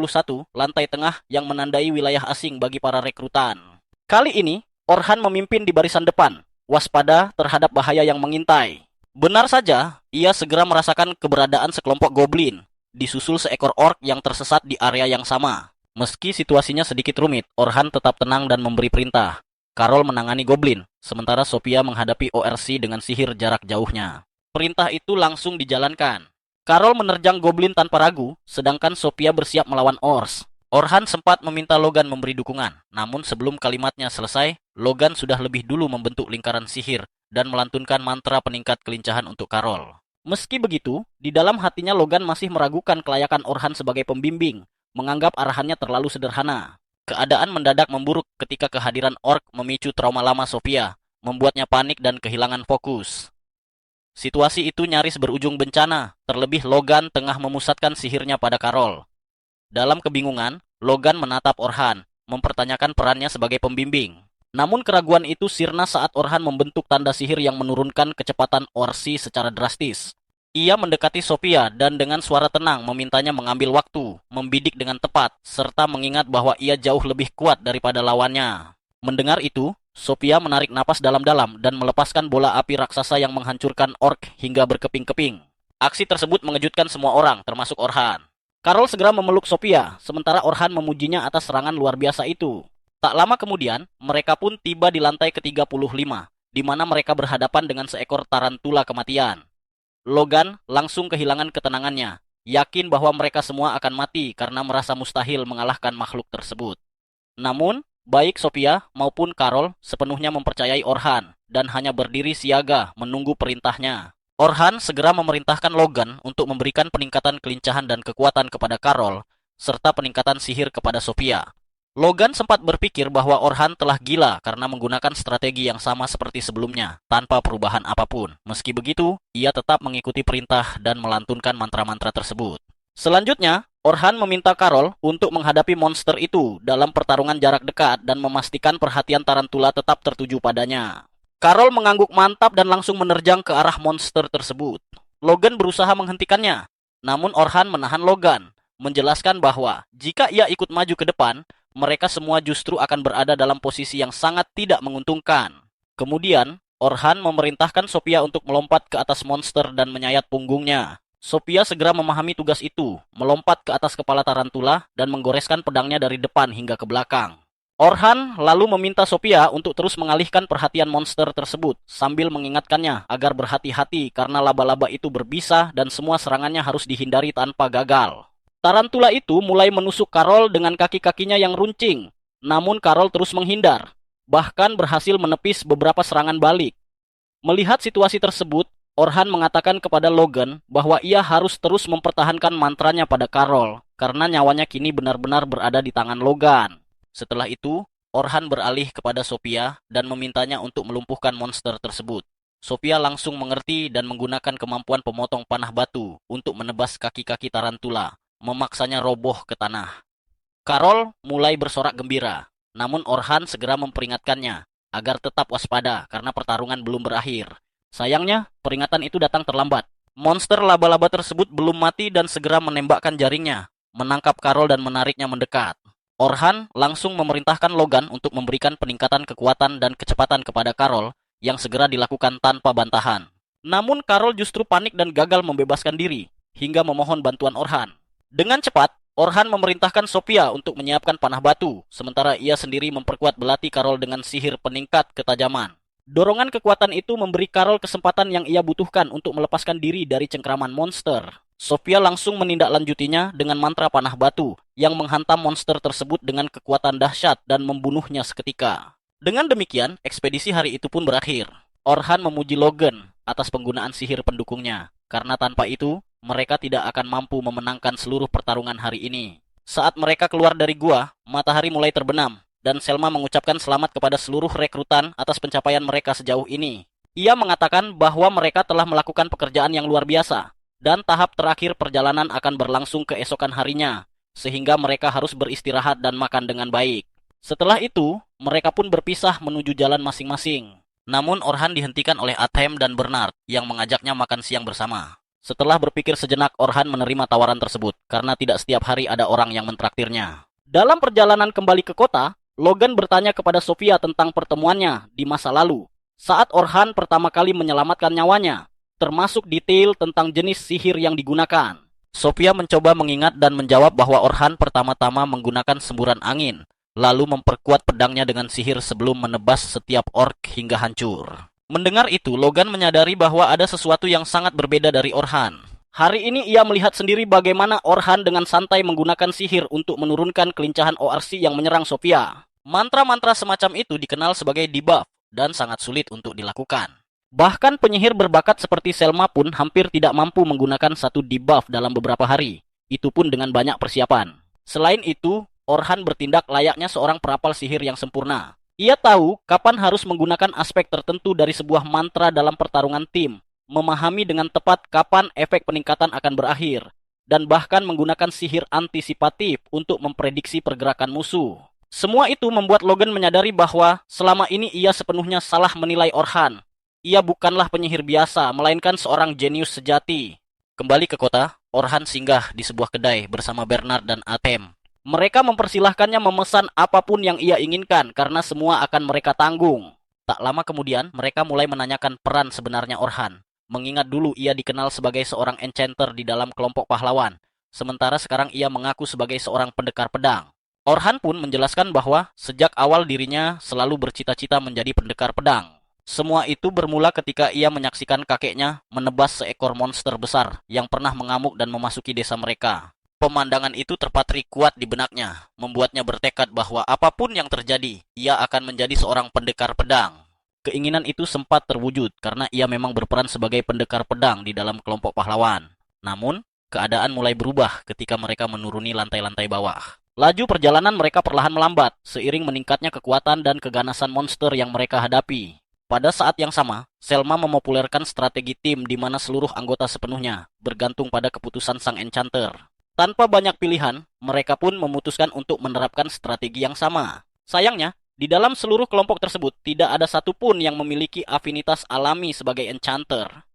lantai tengah yang menandai wilayah asing bagi para rekrutan. Kali ini, Orhan memimpin di barisan depan, waspada terhadap bahaya yang mengintai. Benar saja, ia segera merasakan keberadaan sekelompok goblin, disusul seekor orc yang tersesat di area yang sama. Meski situasinya sedikit rumit, Orhan tetap tenang dan memberi perintah. Carol menangani goblin, sementara Sophia menghadapi ORC dengan sihir jarak jauhnya. Perintah itu langsung dijalankan. Carol menerjang goblin tanpa ragu, sedangkan Sophia bersiap melawan Ors. Orhan sempat meminta Logan memberi dukungan, namun sebelum kalimatnya selesai, Logan sudah lebih dulu membentuk lingkaran sihir dan melantunkan mantra peningkat kelincahan untuk Carol. Meski begitu, di dalam hatinya Logan masih meragukan kelayakan Orhan sebagai pembimbing, menganggap arahannya terlalu sederhana. Keadaan mendadak memburuk ketika kehadiran orc memicu trauma lama Sophia, membuatnya panik dan kehilangan fokus. Situasi itu nyaris berujung bencana, terlebih Logan tengah memusatkan sihirnya pada Carol. Dalam kebingungan, Logan menatap Orhan, mempertanyakan perannya sebagai pembimbing. Namun keraguan itu sirna saat Orhan membentuk tanda sihir yang menurunkan kecepatan Orsi secara drastis. Ia mendekati Sophia dan dengan suara tenang memintanya mengambil waktu, membidik dengan tepat, serta mengingat bahwa ia jauh lebih kuat daripada lawannya. Mendengar itu, Sophia menarik napas dalam-dalam dan melepaskan bola api raksasa yang menghancurkan orc hingga berkeping-keping. Aksi tersebut mengejutkan semua orang, termasuk Orhan. Karol segera memeluk Sophia, sementara Orhan memujinya atas serangan luar biasa itu. Tak lama kemudian, mereka pun tiba di lantai ke-35, di mana mereka berhadapan dengan seekor tarantula kematian. Logan langsung kehilangan ketenangannya, yakin bahwa mereka semua akan mati karena merasa mustahil mengalahkan makhluk tersebut. Namun, baik Sophia maupun Karol sepenuhnya mempercayai Orhan dan hanya berdiri siaga menunggu perintahnya. Orhan segera memerintahkan Logan untuk memberikan peningkatan kelincahan dan kekuatan kepada Karol, serta peningkatan sihir kepada Sophia. Logan sempat berpikir bahwa Orhan telah gila karena menggunakan strategi yang sama seperti sebelumnya, tanpa perubahan apapun. Meski begitu, ia tetap mengikuti perintah dan melantunkan mantra-mantra tersebut. Selanjutnya, Orhan meminta Karol untuk menghadapi monster itu dalam pertarungan jarak dekat dan memastikan perhatian tarantula tetap tertuju padanya. Karol mengangguk mantap dan langsung menerjang ke arah monster tersebut. Logan berusaha menghentikannya, namun Orhan menahan Logan, menjelaskan bahwa jika ia ikut maju ke depan, mereka semua justru akan berada dalam posisi yang sangat tidak menguntungkan. Kemudian, Orhan memerintahkan Sophia untuk melompat ke atas monster dan menyayat punggungnya. Sophia segera memahami tugas itu, melompat ke atas kepala tarantula dan menggoreskan pedangnya dari depan hingga ke belakang. Orhan lalu meminta Sophia untuk terus mengalihkan perhatian monster tersebut, sambil mengingatkannya agar berhati-hati karena laba-laba itu berbisa dan semua serangannya harus dihindari tanpa gagal. Tarantula itu mulai menusuk Karol dengan kaki-kakinya yang runcing, namun Karol terus menghindar, bahkan berhasil menepis beberapa serangan balik. Melihat situasi tersebut, Orhan mengatakan kepada Logan bahwa ia harus terus mempertahankan mantranya pada Karol, karena nyawanya kini benar-benar berada di tangan Logan. Setelah itu, Orhan beralih kepada Sophia dan memintanya untuk melumpuhkan monster tersebut. Sophia langsung mengerti dan menggunakan kemampuan pemotong panah batu untuk menebas kaki-kaki tarantula, memaksanya roboh ke tanah. Karol mulai bersorak gembira, namun Orhan segera memperingatkannya agar tetap waspada karena pertarungan belum berakhir. Sayangnya, peringatan itu datang terlambat. Monster laba-laba tersebut belum mati dan segera menembakkan jaringnya, menangkap Karol dan menariknya mendekat. Orhan langsung memerintahkan Logan untuk memberikan peningkatan kekuatan dan kecepatan kepada Karol yang segera dilakukan tanpa bantahan. Namun Karol justru panik dan gagal membebaskan diri, hingga memohon bantuan Orhan. Dengan cepat, Orhan memerintahkan Sophia untuk menyiapkan panah batu, sementara ia sendiri memperkuat belati Karol dengan sihir peningkat ketajaman. Dorongan kekuatan itu memberi Karol kesempatan yang ia butuhkan untuk melepaskan diri dari cengkraman monster. Sophia langsung menindaklanjutinya dengan mantra panah batu yang menghantam monster tersebut dengan kekuatan dahsyat dan membunuhnya seketika. Dengan demikian, ekspedisi hari itu pun berakhir. Orhan memuji Logan atas penggunaan sihir pendukungnya, karena tanpa itu, mereka tidak akan mampu memenangkan seluruh pertarungan hari ini. Saat mereka keluar dari gua, matahari mulai terbenam, dan Selma mengucapkan selamat kepada seluruh rekrutan atas pencapaian mereka sejauh ini. Ia mengatakan bahwa mereka telah melakukan pekerjaan yang luar biasa, dan tahap terakhir perjalanan akan berlangsung keesokan harinya, sehingga mereka harus beristirahat dan makan dengan baik. Setelah itu, mereka pun berpisah menuju jalan masing-masing. Namun Orhan dihentikan oleh Athem dan Bernard yang mengajaknya makan siang bersama. Setelah berpikir sejenak, Orhan menerima tawaran tersebut, karena tidak setiap hari ada orang yang mentraktirnya. Dalam perjalanan kembali ke kota, Logan bertanya kepada Sophia tentang pertemuannya di masa lalu, saat Orhan pertama kali menyelamatkan nyawanya, termasuk detail tentang jenis sihir yang digunakan. Sophia mencoba mengingat dan menjawab bahwa Orhan pertama-tama menggunakan semburan angin, lalu memperkuat pedangnya dengan sihir sebelum menebas setiap orc hingga hancur. Mendengar itu, Logan menyadari bahwa ada sesuatu yang sangat berbeda dari Orhan. Hari ini ia melihat sendiri bagaimana Orhan dengan santai menggunakan sihir untuk menurunkan kelincahan ORC yang menyerang Sophia. Mantra-mantra semacam itu dikenal sebagai debuff dan sangat sulit untuk dilakukan. Bahkan penyihir berbakat seperti Selma pun hampir tidak mampu menggunakan satu debuff dalam beberapa hari. Itu pun dengan banyak persiapan. Selain itu, Orhan bertindak layaknya seorang perapal sihir yang sempurna. Ia tahu kapan harus menggunakan aspek tertentu dari sebuah mantra dalam pertarungan tim, memahami dengan tepat kapan efek peningkatan akan berakhir, dan bahkan menggunakan sihir antisipatif untuk memprediksi pergerakan musuh. Semua itu membuat Logan menyadari bahwa selama ini ia sepenuhnya salah menilai Orhan. Ia bukanlah penyihir biasa, melainkan seorang jenius sejati. Kembali ke kota, Orhan singgah di sebuah kedai bersama Bernard dan Athem. Mereka mempersilahkannya memesan apapun yang ia inginkan karena semua akan mereka tanggung. Tak lama kemudian, mereka mulai menanyakan peran sebenarnya Orhan. Mengingat dulu ia dikenal sebagai seorang enchanter di dalam kelompok pahlawan, sementara sekarang ia mengaku sebagai seorang pendekar pedang. Orhan pun menjelaskan bahwa sejak awal dirinya selalu bercita-cita menjadi pendekar pedang. Semua itu bermula ketika ia menyaksikan kakeknya menebas seekor monster besar yang pernah mengamuk dan memasuki desa mereka. Pemandangan itu terpatri kuat di benaknya, membuatnya bertekad bahwa apapun yang terjadi, ia akan menjadi seorang pendekar pedang. Keinginan itu sempat terwujud karena ia memang berperan sebagai pendekar pedang di dalam kelompok pahlawan. Namun, keadaan mulai berubah ketika mereka menuruni lantai-lantai bawah. Laju perjalanan mereka perlahan melambat, seiring meningkatnya kekuatan dan keganasan monster yang mereka hadapi. Pada saat yang sama, Selma memopulerkan strategi tim di mana seluruh anggota sepenuhnya bergantung pada keputusan sang enchanter. Tanpa banyak pilihan, mereka pun memutuskan untuk menerapkan strategi yang sama. Sayangnya, di dalam seluruh kelompok tersebut tidak ada satupun yang memiliki afinitas alami sebagai enchanter.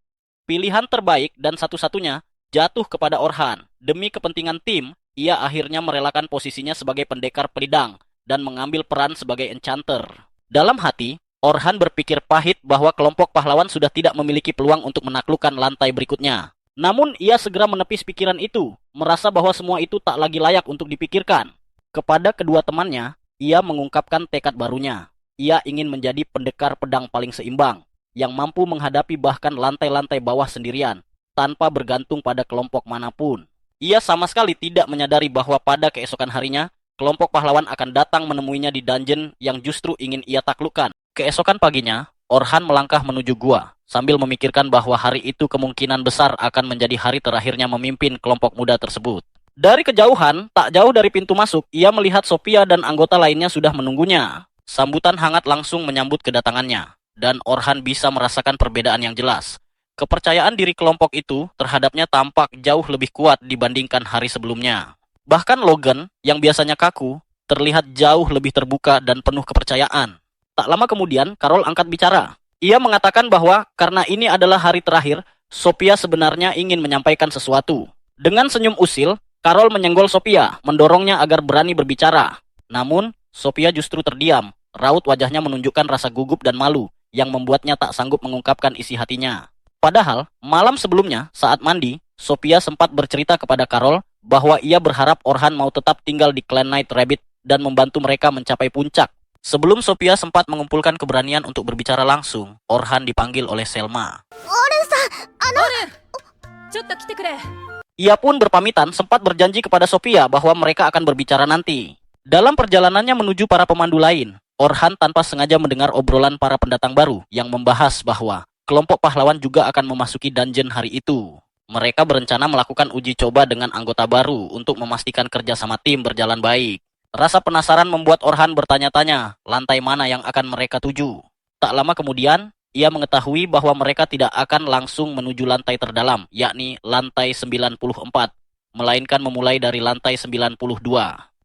Pilihan terbaik dan satu-satunya jatuh kepada Orhan. Demi kepentingan tim, ia akhirnya merelakan posisinya sebagai pendekar pedang dan mengambil peran sebagai enchanter. Dalam hati, Orhan berpikir pahit bahwa kelompok pahlawan sudah tidak memiliki peluang untuk menaklukkan lantai berikutnya. Namun ia segera menepis pikiran itu, merasa bahwa semua itu tak lagi layak untuk dipikirkan. Kepada kedua temannya, ia mengungkapkan tekad barunya. Ia ingin menjadi pendekar pedang paling seimbang, yang mampu menghadapi bahkan lantai-lantai bawah sendirian, tanpa bergantung pada kelompok manapun. Ia sama sekali tidak menyadari bahwa pada keesokan harinya, kelompok pahlawan akan datang menemuinya di dungeon yang justru ingin ia taklukkan. Keesokan paginya, Orhan melangkah menuju gua, sambil memikirkan bahwa hari itu kemungkinan besar akan menjadi hari terakhirnya memimpin kelompok muda tersebut. Dari kejauhan, tak jauh dari pintu masuk, ia melihat Sophia dan anggota lainnya sudah menunggunya. Sambutan hangat langsung menyambut kedatangannya, dan Orhan bisa merasakan perbedaan yang jelas. Kepercayaan diri kelompok itu terhadapnya tampak jauh lebih kuat dibandingkan hari sebelumnya. Bahkan Logan, yang biasanya kaku, terlihat jauh lebih terbuka dan penuh kepercayaan. Tak lama kemudian, Carol angkat bicara. Ia mengatakan bahwa karena ini adalah hari terakhir, Sophia sebenarnya ingin menyampaikan sesuatu. Dengan senyum usil, Carol menyenggol Sophia, mendorongnya agar berani berbicara. Namun, Sophia justru terdiam. Raut wajahnya menunjukkan rasa gugup dan malu, yang membuatnya tak sanggup mengungkapkan isi hatinya. Padahal, malam sebelumnya, saat mandi, Sophia sempat bercerita kepada Carol bahwa ia berharap Orhan mau tetap tinggal di Clan Night Rabbit dan membantu mereka mencapai puncak. Sebelum Sophia sempat mengumpulkan keberanian untuk berbicara langsung, Orhan dipanggil oleh Selma. Ia pun berpamitan sempat berjanji kepada Sophia bahwa mereka akan berbicara nanti. Dalam perjalanannya menuju para pemandu lain, Orhan tanpa sengaja mendengar obrolan para pendatang baru yang membahas bahwa kelompok pahlawan juga akan memasuki dungeon hari itu. Mereka berencana melakukan uji coba dengan anggota baru untuk memastikan kerja sama tim berjalan baik. Rasa penasaran membuat Orhan bertanya-tanya lantai mana yang akan mereka tuju. Tak lama kemudian, ia mengetahui bahwa mereka tidak akan langsung menuju lantai terdalam, yakni lantai 94, melainkan memulai dari lantai 92.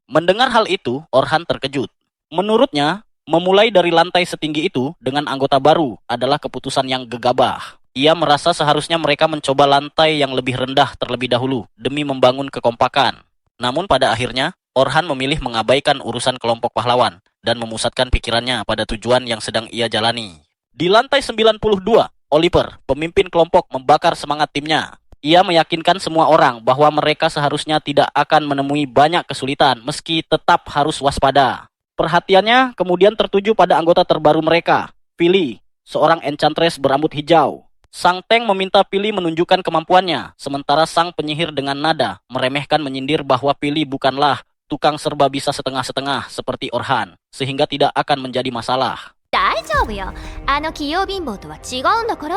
Mendengar hal itu, Orhan terkejut. Menurutnya, memulai dari lantai setinggi itu dengan anggota baru adalah keputusan yang gegabah. Ia merasa seharusnya mereka mencoba lantai yang lebih rendah terlebih dahulu demi membangun kekompakan. Namun pada akhirnya, Orhan memilih mengabaikan urusan kelompok pahlawan dan memusatkan pikirannya pada tujuan yang sedang ia jalani. Di lantai 92, Oliver, pemimpin kelompok, membakar semangat timnya. Ia meyakinkan semua orang bahwa mereka seharusnya tidak akan menemui banyak kesulitan meski tetap harus waspada. Perhatiannya kemudian tertuju pada anggota terbaru mereka, Philly, seorang enchantress berambut hijau. Sang Tank meminta Philly menunjukkan kemampuannya, sementara sang penyihir dengan nada meremehkan menyindir bahwa Philly bukanlah tukang serba bisa setengah-setengah seperti Orhan, sehingga tidak akan menjadi masalah. 大丈夫よ。あの器用貧乏とは違うんだから。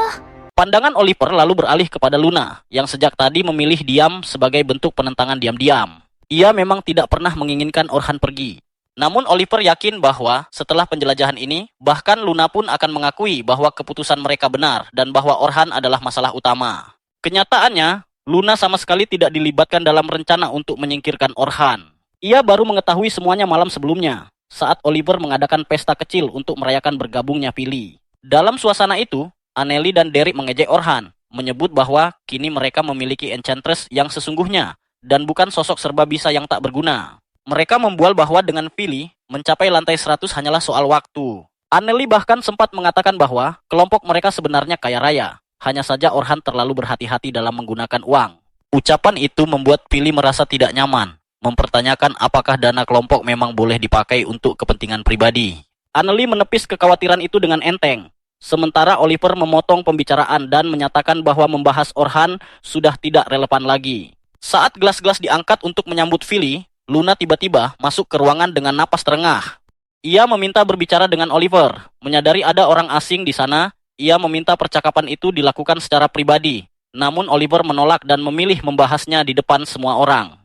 Pandangan Oliver lalu beralih kepada Luna, yang sejak tadi memilih diam sebagai bentuk penentangan diam-diam. Ia memang tidak pernah menginginkan Orhan pergi. Namun Oliver yakin bahwa setelah penjelajahan ini, bahkan Luna pun akan mengakui bahwa keputusan mereka benar dan bahwa Orhan adalah masalah utama. Kenyataannya, Luna sama sekali tidak dilibatkan dalam rencana untuk menyingkirkan Orhan. Ia baru mengetahui semuanya malam sebelumnya, saat Oliver mengadakan pesta kecil untuk merayakan bergabungnya Philly. Dalam suasana itu, Anneli dan Derek mengejek Orhan, menyebut bahwa kini mereka memiliki enchantress yang sesungguhnya dan bukan sosok serba bisa yang tak berguna. Mereka membual bahwa dengan Philly, mencapai lantai 100 hanyalah soal waktu. Anneli bahkan sempat mengatakan bahwa kelompok mereka sebenarnya kaya raya. Hanya saja Orhan terlalu berhati-hati dalam menggunakan uang. Ucapan itu membuat Philly merasa tidak nyaman, mempertanyakan apakah dana kelompok memang boleh dipakai untuk kepentingan pribadi. Anneli menepis kekhawatiran itu dengan enteng. Sementara Oliver memotong pembicaraan dan menyatakan bahwa membahas Orhan sudah tidak relevan lagi. Saat gelas-gelas diangkat untuk menyambut Philly, Luna tiba-tiba masuk ke ruangan dengan napas terengah. Ia meminta berbicara dengan Oliver. Menyadari ada orang asing di sana, ia meminta percakapan itu dilakukan secara pribadi. Namun Oliver menolak dan memilih membahasnya di depan semua orang.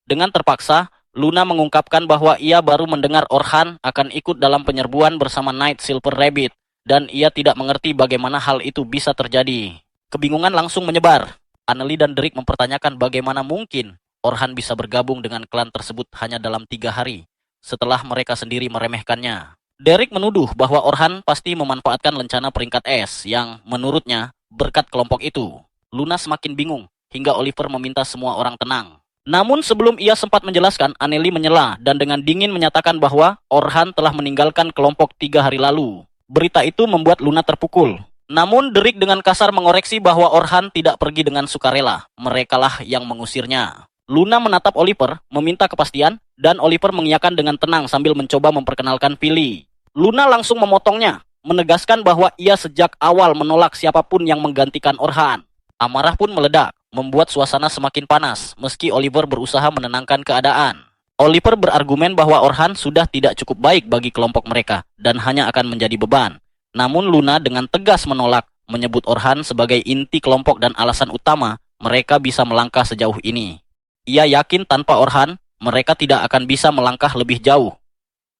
Dengan terpaksa, Luna mengungkapkan bahwa ia baru mendengar Orhan akan ikut dalam penyerbuan bersama Night Silver Rabbit. Dan ia tidak mengerti bagaimana hal itu bisa terjadi. Kebingungan langsung menyebar. Anneli dan Derek mempertanyakan bagaimana mungkin Orhan bisa bergabung dengan klan tersebut hanya dalam 3 hari, setelah mereka sendiri meremehkannya. Derek menuduh bahwa Orhan pasti memanfaatkan lencana peringkat es yang menurutnya berkat kelompok itu. Luna semakin bingung, hingga Oliver meminta semua orang tenang. Namun sebelum ia sempat menjelaskan, Anneli menyela dan dengan dingin menyatakan bahwa Orhan telah meninggalkan kelompok 3 hari lalu. Berita itu membuat Luna terpukul. Namun Derek dengan kasar mengoreksi bahwa Orhan tidak pergi dengan sukarela. Merekalah yang mengusirnya. Luna menatap Oliver, meminta kepastian, dan Oliver mengiyakan dengan tenang sambil mencoba memperkenalkan Philly. Luna langsung memotongnya, menegaskan bahwa ia sejak awal menolak siapapun yang menggantikan Orhan. Amarah pun meledak, membuat suasana semakin panas, meski Oliver berusaha menenangkan keadaan. Oliver berargumen bahwa Orhan sudah tidak cukup baik bagi kelompok mereka dan hanya akan menjadi beban. Namun Luna dengan tegas menolak, menyebut Orhan sebagai inti kelompok dan alasan utama mereka bisa melangkah sejauh ini. Ia yakin tanpa Orhan, mereka tidak akan bisa melangkah lebih jauh.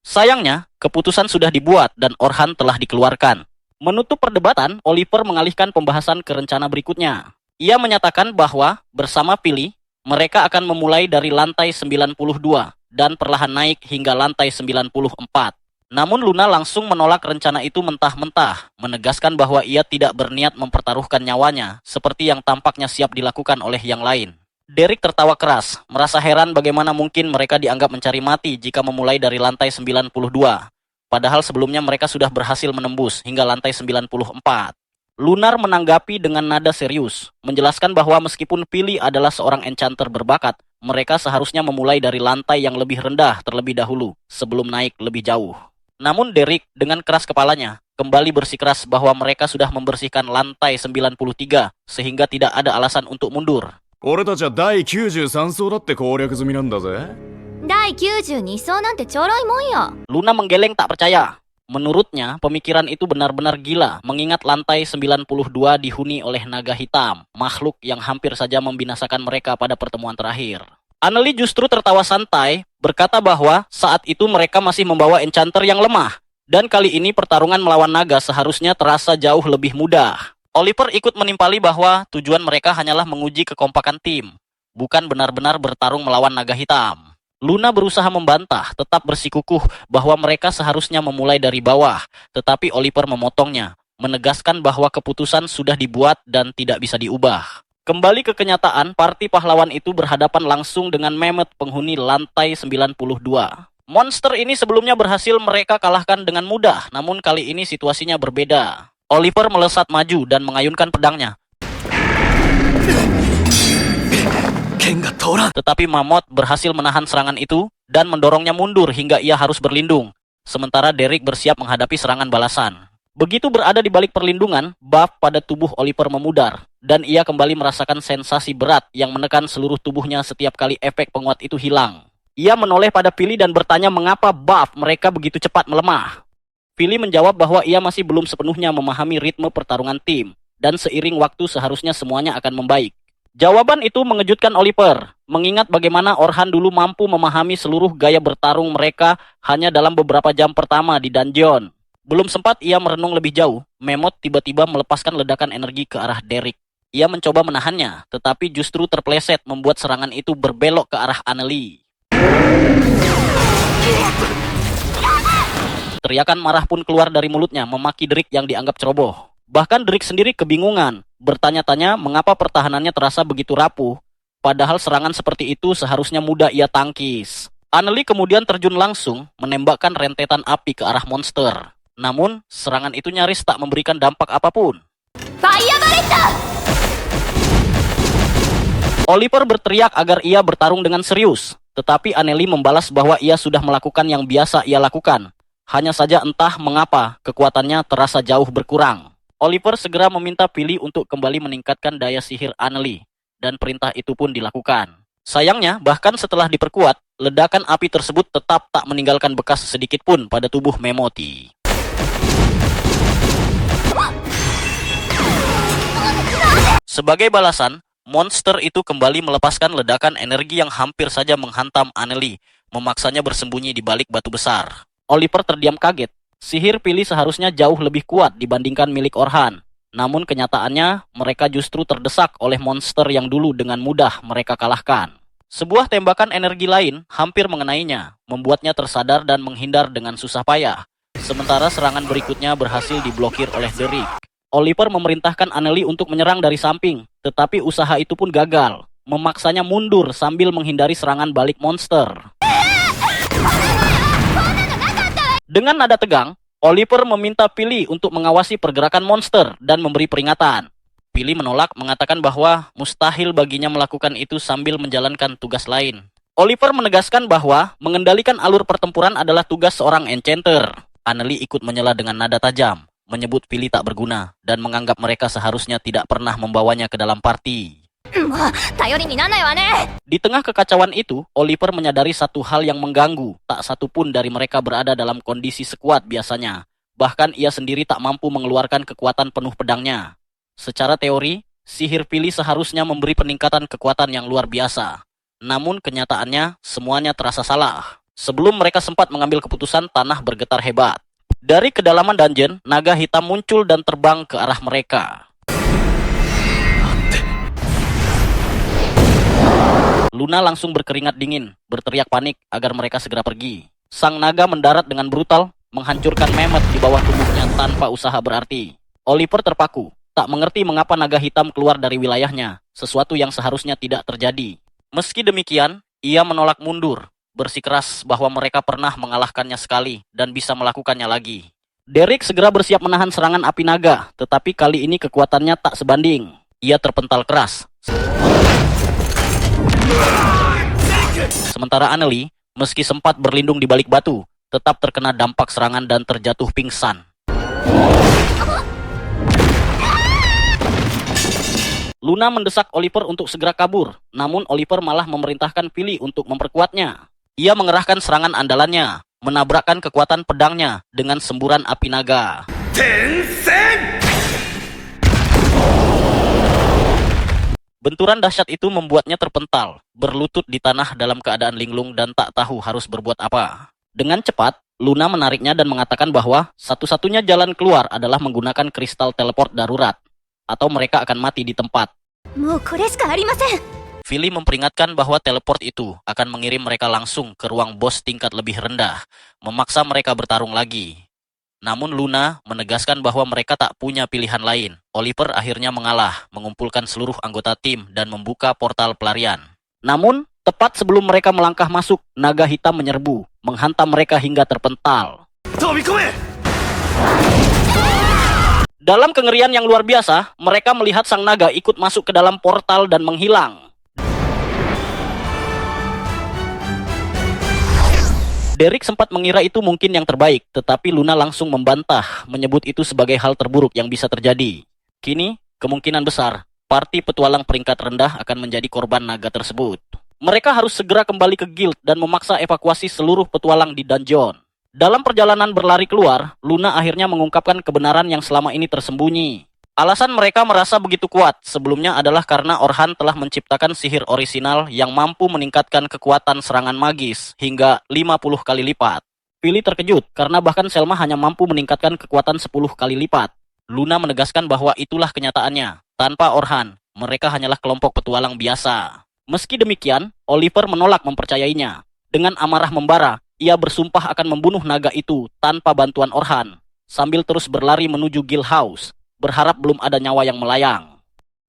Sayangnya, keputusan sudah dibuat dan Orhan telah dikeluarkan. Menutup perdebatan, Oliver mengalihkan pembahasan ke rencana berikutnya. Ia menyatakan bahwa bersama Philly, mereka akan memulai dari lantai 92 dan perlahan naik hingga lantai 94. Namun Luna langsung menolak rencana itu mentah-mentah, menegaskan bahwa ia tidak berniat mempertaruhkan nyawanya seperti yang tampaknya siap dilakukan oleh yang lain. Derek tertawa keras, merasa heran bagaimana mungkin mereka dianggap mencari mati jika memulai dari lantai 92. Padahal sebelumnya mereka sudah berhasil menembus hingga lantai 94. Lunar menanggapi dengan nada serius, menjelaskan bahwa meskipun Philly adalah seorang enchanter berbakat, mereka seharusnya memulai dari lantai yang lebih rendah terlebih dahulu, sebelum naik lebih jauh. Namun Derek dengan keras kepalanya, kembali bersikeras bahwa mereka sudah membersihkan lantai 93, sehingga tidak ada alasan untuk mundur. 俺たちは第93層だって攻略済みなんだぜ。第92層なんてちょろいもんよ。 Luna menggeleng tak percaya. Menurutnya, pemikiran itu benar-benar gila, mengingat lantai 92 dihuni oleh naga hitam, makhluk yang hampir saja membinasakan mereka pada pertemuan terakhir. Anneli justru tertawa santai, berkata bahwa saat itu mereka masih membawa enchanter yang lemah, dan kali ini pertarungan melawan naga seharusnya terasa jauh lebih mudah. Oliver ikut menimpali bahwa tujuan mereka hanyalah menguji kekompakan tim, bukan benar-benar bertarung melawan naga hitam. Luna berusaha membantah, tetap bersikukuh bahwa mereka seharusnya memulai dari bawah, tetapi Oliver memotongnya, menegaskan bahwa keputusan sudah dibuat dan tidak bisa diubah. Kembali ke kenyataan, parti pahlawan itu berhadapan langsung dengan Mammoth penghuni lantai 92. Monster ini sebelumnya berhasil mereka kalahkan dengan mudah, namun kali ini situasinya berbeda. Oliver melesat maju dan mengayunkan pedangnya. Tetapi Mammoth berhasil menahan serangan itu dan mendorongnya mundur hingga ia harus berlindung. Sementara Derek bersiap menghadapi serangan balasan. Begitu berada di balik perlindungan, buff pada tubuh Oliver memudar dan ia kembali merasakan sensasi berat yang menekan seluruh tubuhnya setiap kali efek penguat itu hilang. Ia menoleh pada Philly dan bertanya mengapa buff mereka begitu cepat melemah. Philly menjawab bahwa ia masih belum sepenuhnya memahami ritme pertarungan tim dan seiring waktu seharusnya semuanya akan membaik. Jawaban itu mengejutkan Oliver, mengingat bagaimana Orhan dulu mampu memahami seluruh gaya bertarung mereka hanya dalam beberapa jam pertama di dungeon. Belum sempat ia merenung lebih jauh, Mammoth tiba-tiba melepaskan ledakan energi ke arah Derek. Ia mencoba menahannya, tetapi justru terpleset membuat serangan itu berbelok ke arah Anneli. Teriakan marah pun keluar dari mulutnya, memaki Derek yang dianggap ceroboh. Bahkan Derek sendiri kebingungan, bertanya-tanya mengapa pertahanannya terasa begitu rapuh, padahal serangan seperti itu seharusnya mudah ia tangkis. Annelie kemudian terjun langsung menembakkan rentetan api ke arah monster. Namun, serangan itu nyaris tak memberikan dampak apapun. ファイヤーバレット Oliver berteriak agar ia bertarung dengan serius, tetapi Annelie membalas bahwa ia sudah melakukan yang biasa ia lakukan. Hanya saja entah mengapa kekuatannya terasa jauh berkurang. Oliver segera meminta Philly untuk kembali meningkatkan daya sihir Annelie, dan perintah itu pun dilakukan. Sayangnya, bahkan setelah diperkuat, ledakan api tersebut tetap tak meninggalkan bekas sedikit pun pada tubuh Memoti. Sebagai balasan, monster itu kembali melepaskan ledakan energi yang hampir saja menghantam Annelie, memaksanya bersembunyi di balik batu besar. Oliver terdiam kaget. Sihir Philly seharusnya jauh lebih kuat dibandingkan milik Orhan. Namun kenyataannya, mereka justru terdesak oleh monster yang dulu dengan mudah mereka kalahkan. Sebuah tembakan energi lain hampir mengenainya, membuatnya tersadar dan menghindar dengan susah payah. Sementara serangan berikutnya berhasil diblokir oleh Derrick. Oliver memerintahkan Annelie untuk menyerang dari samping, tetapi usaha itu pun gagal, memaksanya mundur sambil menghindari serangan balik monster. Dengan nada tegang, Oliver meminta Philly untuk mengawasi pergerakan monster dan memberi peringatan. Philly menolak, mengatakan bahwa mustahil baginya melakukan itu sambil menjalankan tugas lain. Oliver menegaskan bahwa mengendalikan alur pertempuran adalah tugas seorang enchanter. Annelie ikut menyela dengan nada tajam, menyebut Philly tak berguna, dan menganggap mereka seharusnya tidak pernah membawanya ke dalam party. もう頼りにならないわね Di tengah kekacauan itu, Oliver menyadari satu hal yang mengganggu. Tak satu pun dari mereka berada dalam kondisi sekuat biasanya. Bahkan ia sendiri tak mampu mengeluarkan kekuatan penuh pedangnya. Secara teori, sihir Philly seharusnya memberi peningkatan kekuatan yang luar biasa. Namun kenyataannya, semuanya terasa salah. Sebelum mereka sempat mengambil keputusan, tanah bergetar hebat. Dari kedalaman dungeon, naga hitam muncul dan terbang ke arah mereka. Luna langsung berkeringat dingin, berteriak panik agar mereka segera pergi. Sang naga mendarat dengan brutal, menghancurkan Mehmet di bawah tubuhnya tanpa usaha berarti. Oliver terpaku, tak mengerti mengapa naga hitam keluar dari wilayahnya, sesuatu yang seharusnya tidak terjadi. Meski demikian, ia menolak mundur, bersikeras bahwa mereka pernah mengalahkannya sekali dan bisa melakukannya lagi. Derrick segera bersiap menahan serangan api naga, tetapi kali ini kekuatannya tak sebanding. Ia terpental keras. Sementara Annelie, meski sempat berlindung di balik batu, tetap terkena dampak serangan dan terjatuh pingsan. Luna mendesak Oliver untuk segera kabur, namun Oliver malah memerintahkan Philly untuk memperkuatnya. Ia mengerahkan serangan andalannya, menabrakkan kekuatan pedangnya dengan semburan api naga. Benturan dahsyat itu membuatnya terpental, berlutut di tanah dalam keadaan linglung dan tak tahu harus berbuat apa. Dengan cepat, Luna menariknya dan mengatakan bahwa satu-satunya jalan keluar adalah menggunakan kristal teleport darurat, atau mereka akan mati di tempat. もうこれしかありません Philly memperingatkan bahwa teleport itu akan mengirim mereka langsung ke ruang bos tingkat lebih rendah, memaksa mereka bertarung lagi. Namun Luna menegaskan bahwa mereka tak punya pilihan lain. Oliver akhirnya mengalah, mengumpulkan seluruh anggota tim dan membuka portal pelarian. Namun, tepat sebelum mereka melangkah masuk, naga hitam menyerbu, menghantam mereka hingga terpental. Dalam kengerian yang luar biasa, mereka melihat sang naga ikut masuk ke dalam portal dan menghilang. Derrick sempat mengira itu mungkin yang terbaik, tetapi Luna langsung membantah, menyebut itu sebagai hal terburuk yang bisa terjadi. Kini, kemungkinan besar, parti petualang peringkat rendah akan menjadi korban naga tersebut. Mereka harus segera kembali ke guild dan memaksa evakuasi seluruh petualang di dungeon. Dalam perjalanan berlari keluar, Luna akhirnya mengungkapkan kebenaran yang selama ini tersembunyi. Alasan mereka merasa begitu kuat sebelumnya adalah karena Orhan telah menciptakan sihir orisinal yang mampu meningkatkan kekuatan serangan magis hingga 50 kali lipat. Philly terkejut karena bahkan Selma hanya mampu meningkatkan kekuatan 10 kali lipat. Luna menegaskan bahwa itulah kenyataannya. Tanpa Orhan, mereka hanyalah kelompok petualang biasa. Meski demikian, Oliver menolak mempercayainya. Dengan amarah membara, ia bersumpah akan membunuh naga itu tanpa bantuan Orhan, sambil terus berlari menuju guild house, berharap belum ada nyawa yang melayang.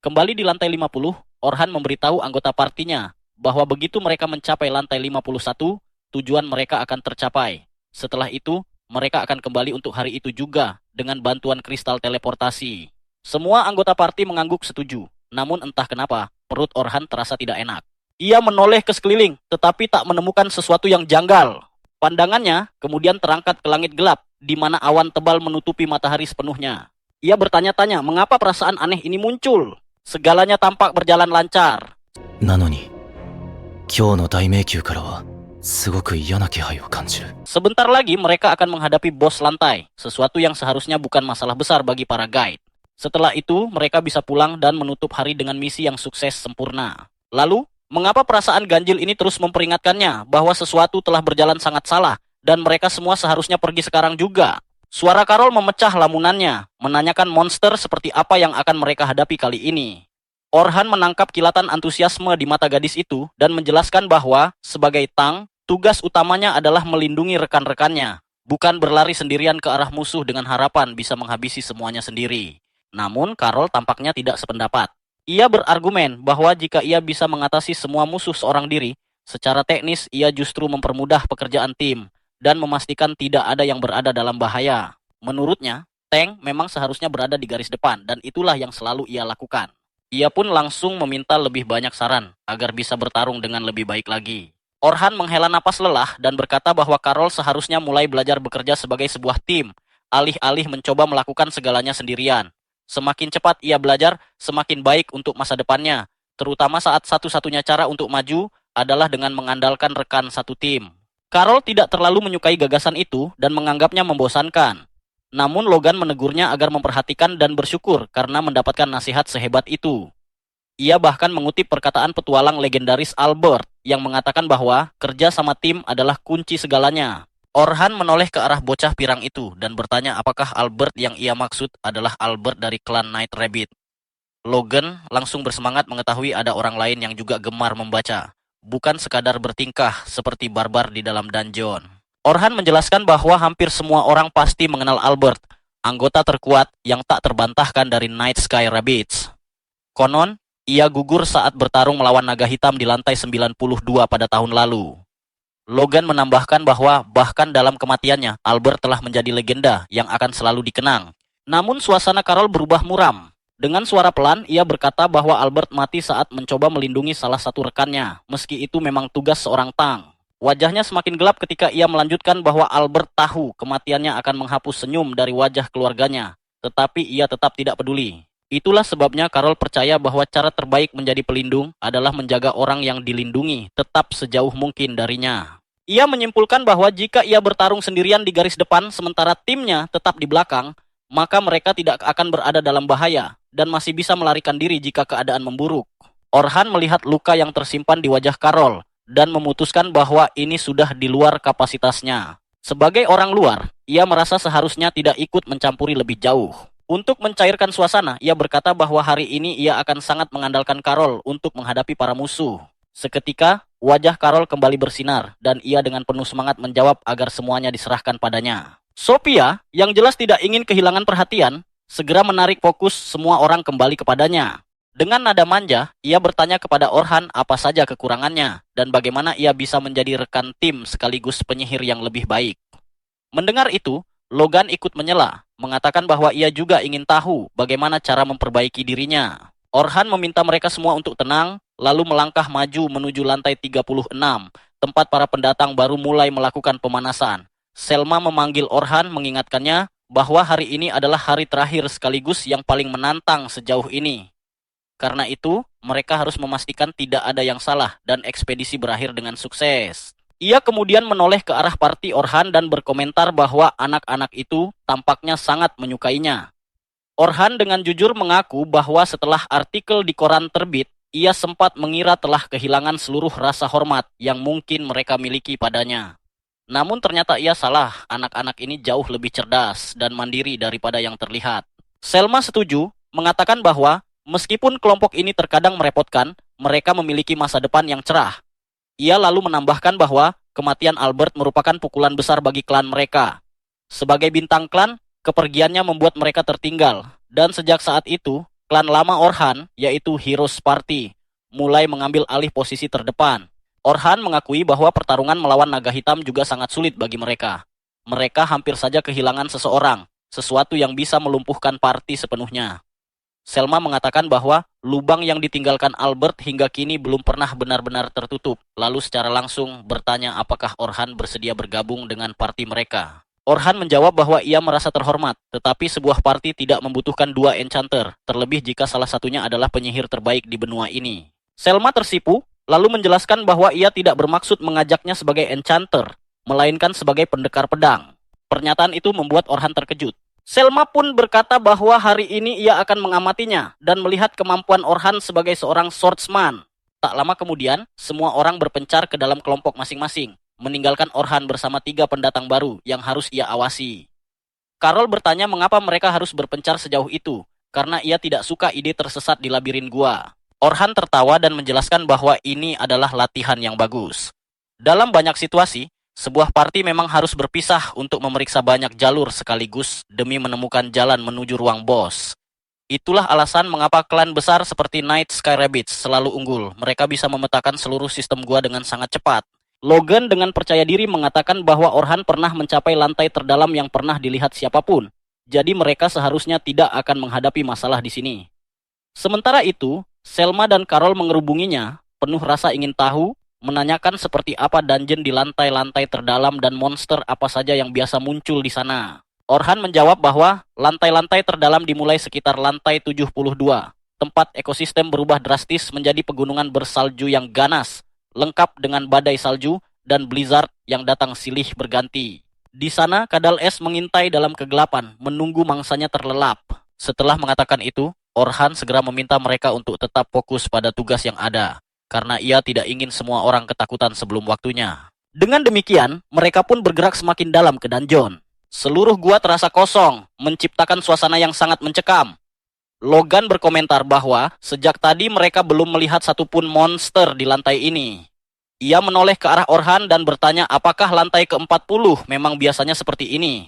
Kembali di lantai 50, Orhan memberitahu anggota partinya bahwa begitu mereka mencapai lantai 51, tujuan mereka akan tercapai. Setelah itu, mereka akan kembali untuk hari itu juga dengan bantuan kristal teleportasi. Semua anggota party mengangguk setuju. Namun entah kenapa, perut Orhan terasa tidak enak. Ia menoleh ke sekeliling, tetapi tak menemukan sesuatu yang janggal. Pandangannya kemudian terangkat ke langit gelap, di mana awan tebal menutupi matahari sepenuhnya. Ia bertanya-tanya mengapa perasaan aneh ini muncul. Segalanya tampak berjalan lancar. なのに、今日の大迷宮からは、すごく嫌な気配を感じる。 Sebentar lagi mereka akan menghadapi bos lantai, sesuatu yang seharusnya bukan masalah besar bagi para guide. Setelah itu, mereka bisa pulang dan menutup hari dengan misi yang sukses sempurna. Lalu, mengapa perasaan ganjil ini terus memperingatkannya bahwa sesuatu telah berjalan sangat salah dan mereka semua seharusnya pergi sekarang juga? Suara Karol memecah lamunannya, menanyakan monster seperti apa yang akan mereka hadapi kali ini. Orhan menangkap kilatan antusiasme di mata gadis itu dan menjelaskan bahwa, sebagai Tang, tugas utamanya adalah melindungi rekan-rekannya, bukan berlari sendirian ke arah musuh dengan harapan bisa menghabisi semuanya sendiri. Namun, Karol tampaknya tidak sependapat. Ia berargumen bahwa jika ia bisa mengatasi semua musuh seorang diri, secara teknis ia justru mempermudah pekerjaan tim dan memastikan tidak ada yang berada dalam bahaya. Menurutnya, Tang memang seharusnya berada di garis depan dan itulah yang selalu ia lakukan. Ia pun langsung meminta lebih banyak saran agar bisa bertarung dengan lebih baik lagi. Orhan menghela napas lelah dan berkata bahwa Karol seharusnya mulai belajar bekerja sebagai sebuah tim, alih-alih mencoba melakukan segalanya sendirian. Semakin cepat ia belajar, semakin baik untuk masa depannya, terutama saat satu-satunya cara untuk maju adalah dengan mengandalkan rekan satu tim. Karol tidak terlalu menyukai gagasan itu dan menganggapnya membosankan. Namun Logan menegurnya agar memperhatikan dan bersyukur karena mendapatkan nasihat sehebat itu. Ia bahkan mengutip perkataan petualang legendaris Albert yang mengatakan bahwa kerja sama tim adalah kunci segalanya. Orhan menoleh ke arah bocah pirang itu dan bertanya apakah Albert yang ia maksud adalah Albert dari klan Night Rabbit. Logan langsung bersemangat mengetahui ada orang lain yang juga gemar membaca, bukan sekadar bertingkah seperti barbar di dalam dungeon. Orhan menjelaskan bahwa hampir semua orang pasti mengenal Albert, anggota terkuat yang tak terbantahkan dari Night Sky Rabbits. Konon, ia gugur saat bertarung melawan naga hitam di lantai 92 pada tahun lalu. Logan menambahkan bahwa bahkan dalam kematiannya, Albert telah menjadi legenda yang akan selalu dikenang. Namun suasana Karol berubah muram. Dengan suara pelan, ia berkata bahwa Albert mati saat mencoba melindungi salah satu rekannya, meski itu memang tugas seorang Tang. Wajahnya semakin gelap ketika ia melanjutkan bahwa Albert tahu kematiannya akan menghapus senyum dari wajah keluarganya, tetapi ia tetap tidak peduli. Itulah sebabnya Karol percaya bahwa cara terbaik menjadi pelindung adalah menjaga orang yang dilindungi tetap sejauh mungkin darinya. Ia menyimpulkan bahwa jika ia bertarung sendirian di garis depan sementara timnya tetap di belakang, maka mereka tidak akan berada dalam bahaya dan masih bisa melarikan diri jika keadaan memburuk. Orhan melihat luka yang tersimpan di wajah Karol dan memutuskan bahwa ini sudah di luar kapasitasnya. Sebagai orang luar, ia merasa seharusnya tidak ikut mencampuri lebih jauh. Untuk mencairkan suasana, ia berkata bahwa hari ini ia akan sangat mengandalkan Karol untuk menghadapi para musuh. Seketika, wajah Karol kembali bersinar dan ia dengan penuh semangat menjawab agar semuanya diserahkan padanya. Sophia, yang jelas tidak ingin kehilangan perhatian, segera menarik fokus semua orang kembali kepadanya. Dengan nada manja, ia bertanya kepada Orhan apa saja kekurangannya dan bagaimana ia bisa menjadi rekan tim sekaligus penyihir yang lebih baik. Mendengar itu, Logan ikut menyela, mengatakan bahwa ia juga ingin tahu bagaimana cara memperbaiki dirinya. Orhan meminta mereka semua untuk tenang, lalu melangkah maju menuju lantai 36, tempat para pendatang baru mulai melakukan pemanasan. Selma memanggil Orhan mengingatkannya bahwa hari ini adalah hari terakhir sekaligus yang paling menantang sejauh ini. Karena itu, mereka harus memastikan tidak ada yang salah dan ekspedisi berakhir dengan sukses. Ia kemudian menoleh ke arah party Orhan dan berkomentar bahwa anak-anak itu tampaknya sangat menyukainya. Orhan dengan jujur mengaku bahwa setelah artikel di koran terbit, ia sempat mengira telah kehilangan seluruh rasa hormat yang mungkin mereka miliki padanya. Namun ternyata ia salah, anak-anak ini jauh lebih cerdas dan mandiri daripada yang terlihat. Selma setuju, mengatakan bahwa meskipun kelompok ini terkadang merepotkan, mereka memiliki masa depan yang cerah. Ia lalu menambahkan bahwa kematian Albert merupakan pukulan besar bagi klan mereka. Sebagai bintang klan, kepergiannya membuat mereka tertinggal. Dan sejak saat itu, klan lama Orhan, yaitu Heroes Party, mulai mengambil alih posisi terdepan. Orhan mengakui bahwa pertarungan melawan naga hitam juga sangat sulit bagi mereka. Mereka hampir saja kehilangan seseorang, sesuatu yang bisa melumpuhkan party sepenuhnya. Selma mengatakan bahwa lubang yang ditinggalkan Albert hingga kini belum pernah benar-benar tertutup, lalu secara langsung bertanya apakah Orhan bersedia bergabung dengan party mereka. Orhan menjawab bahwa ia merasa terhormat, tetapi sebuah party tidak membutuhkan dua enchanter, terlebih jika salah satunya adalah penyihir terbaik di benua ini. Selma tersipu, lalu menjelaskan bahwa ia tidak bermaksud mengajaknya sebagai enchanter, melainkan sebagai pendekar pedang. Pernyataan itu membuat Orhan terkejut. Selma pun berkata bahwa hari ini ia akan mengamatinya dan melihat kemampuan Orhan sebagai seorang swordsman. Tak lama kemudian, semua orang berpencar ke dalam kelompok masing-masing, meninggalkan Orhan bersama 3 pendatang baru yang harus ia awasi. Carol bertanya mengapa mereka harus berpencar sejauh itu, karena ia tidak suka ide tersesat di labirin gua. Orhan tertawa dan menjelaskan bahwa ini adalah latihan yang bagus. Dalam banyak situasi, sebuah party memang harus berpisah untuk memeriksa banyak jalur sekaligus demi menemukan jalan menuju ruang bos. Itulah alasan mengapa klan besar seperti Night Sky Rabbits selalu unggul. Mereka bisa memetakan seluruh sistem gua dengan sangat cepat. Logan dengan percaya diri mengatakan bahwa Orhan pernah mencapai lantai terdalam yang pernah dilihat siapapun. Jadi mereka seharusnya tidak akan menghadapi masalah di sini. Sementara itu, Selma dan Carol mengerubunginya, penuh rasa ingin tahu, menanyakan seperti apa dungeon di lantai-lantai terdalam dan monster apa saja yang biasa muncul di sana. Orhan menjawab bahwa lantai-lantai terdalam dimulai sekitar lantai 72. Tempat ekosistem berubah drastis menjadi pegunungan bersalju yang ganas, lengkap dengan badai salju dan blizzard yang datang silih berganti. Di sana, kadal es mengintai dalam kegelapan, menunggu mangsanya terlelap. Setelah mengatakan itu, Orhan segera meminta mereka untuk tetap fokus pada tugas yang ada, karena ia tidak ingin semua orang ketakutan sebelum waktunya. Dengan demikian, mereka pun bergerak semakin dalam ke dungeon. Seluruh gua terasa kosong, menciptakan suasana yang sangat mencekam. Logan berkomentar bahwa sejak tadi mereka belum melihat satupun monster di lantai ini. Ia menoleh ke arah Orhan dan bertanya apakah lantai ke-40 memang biasanya seperti ini.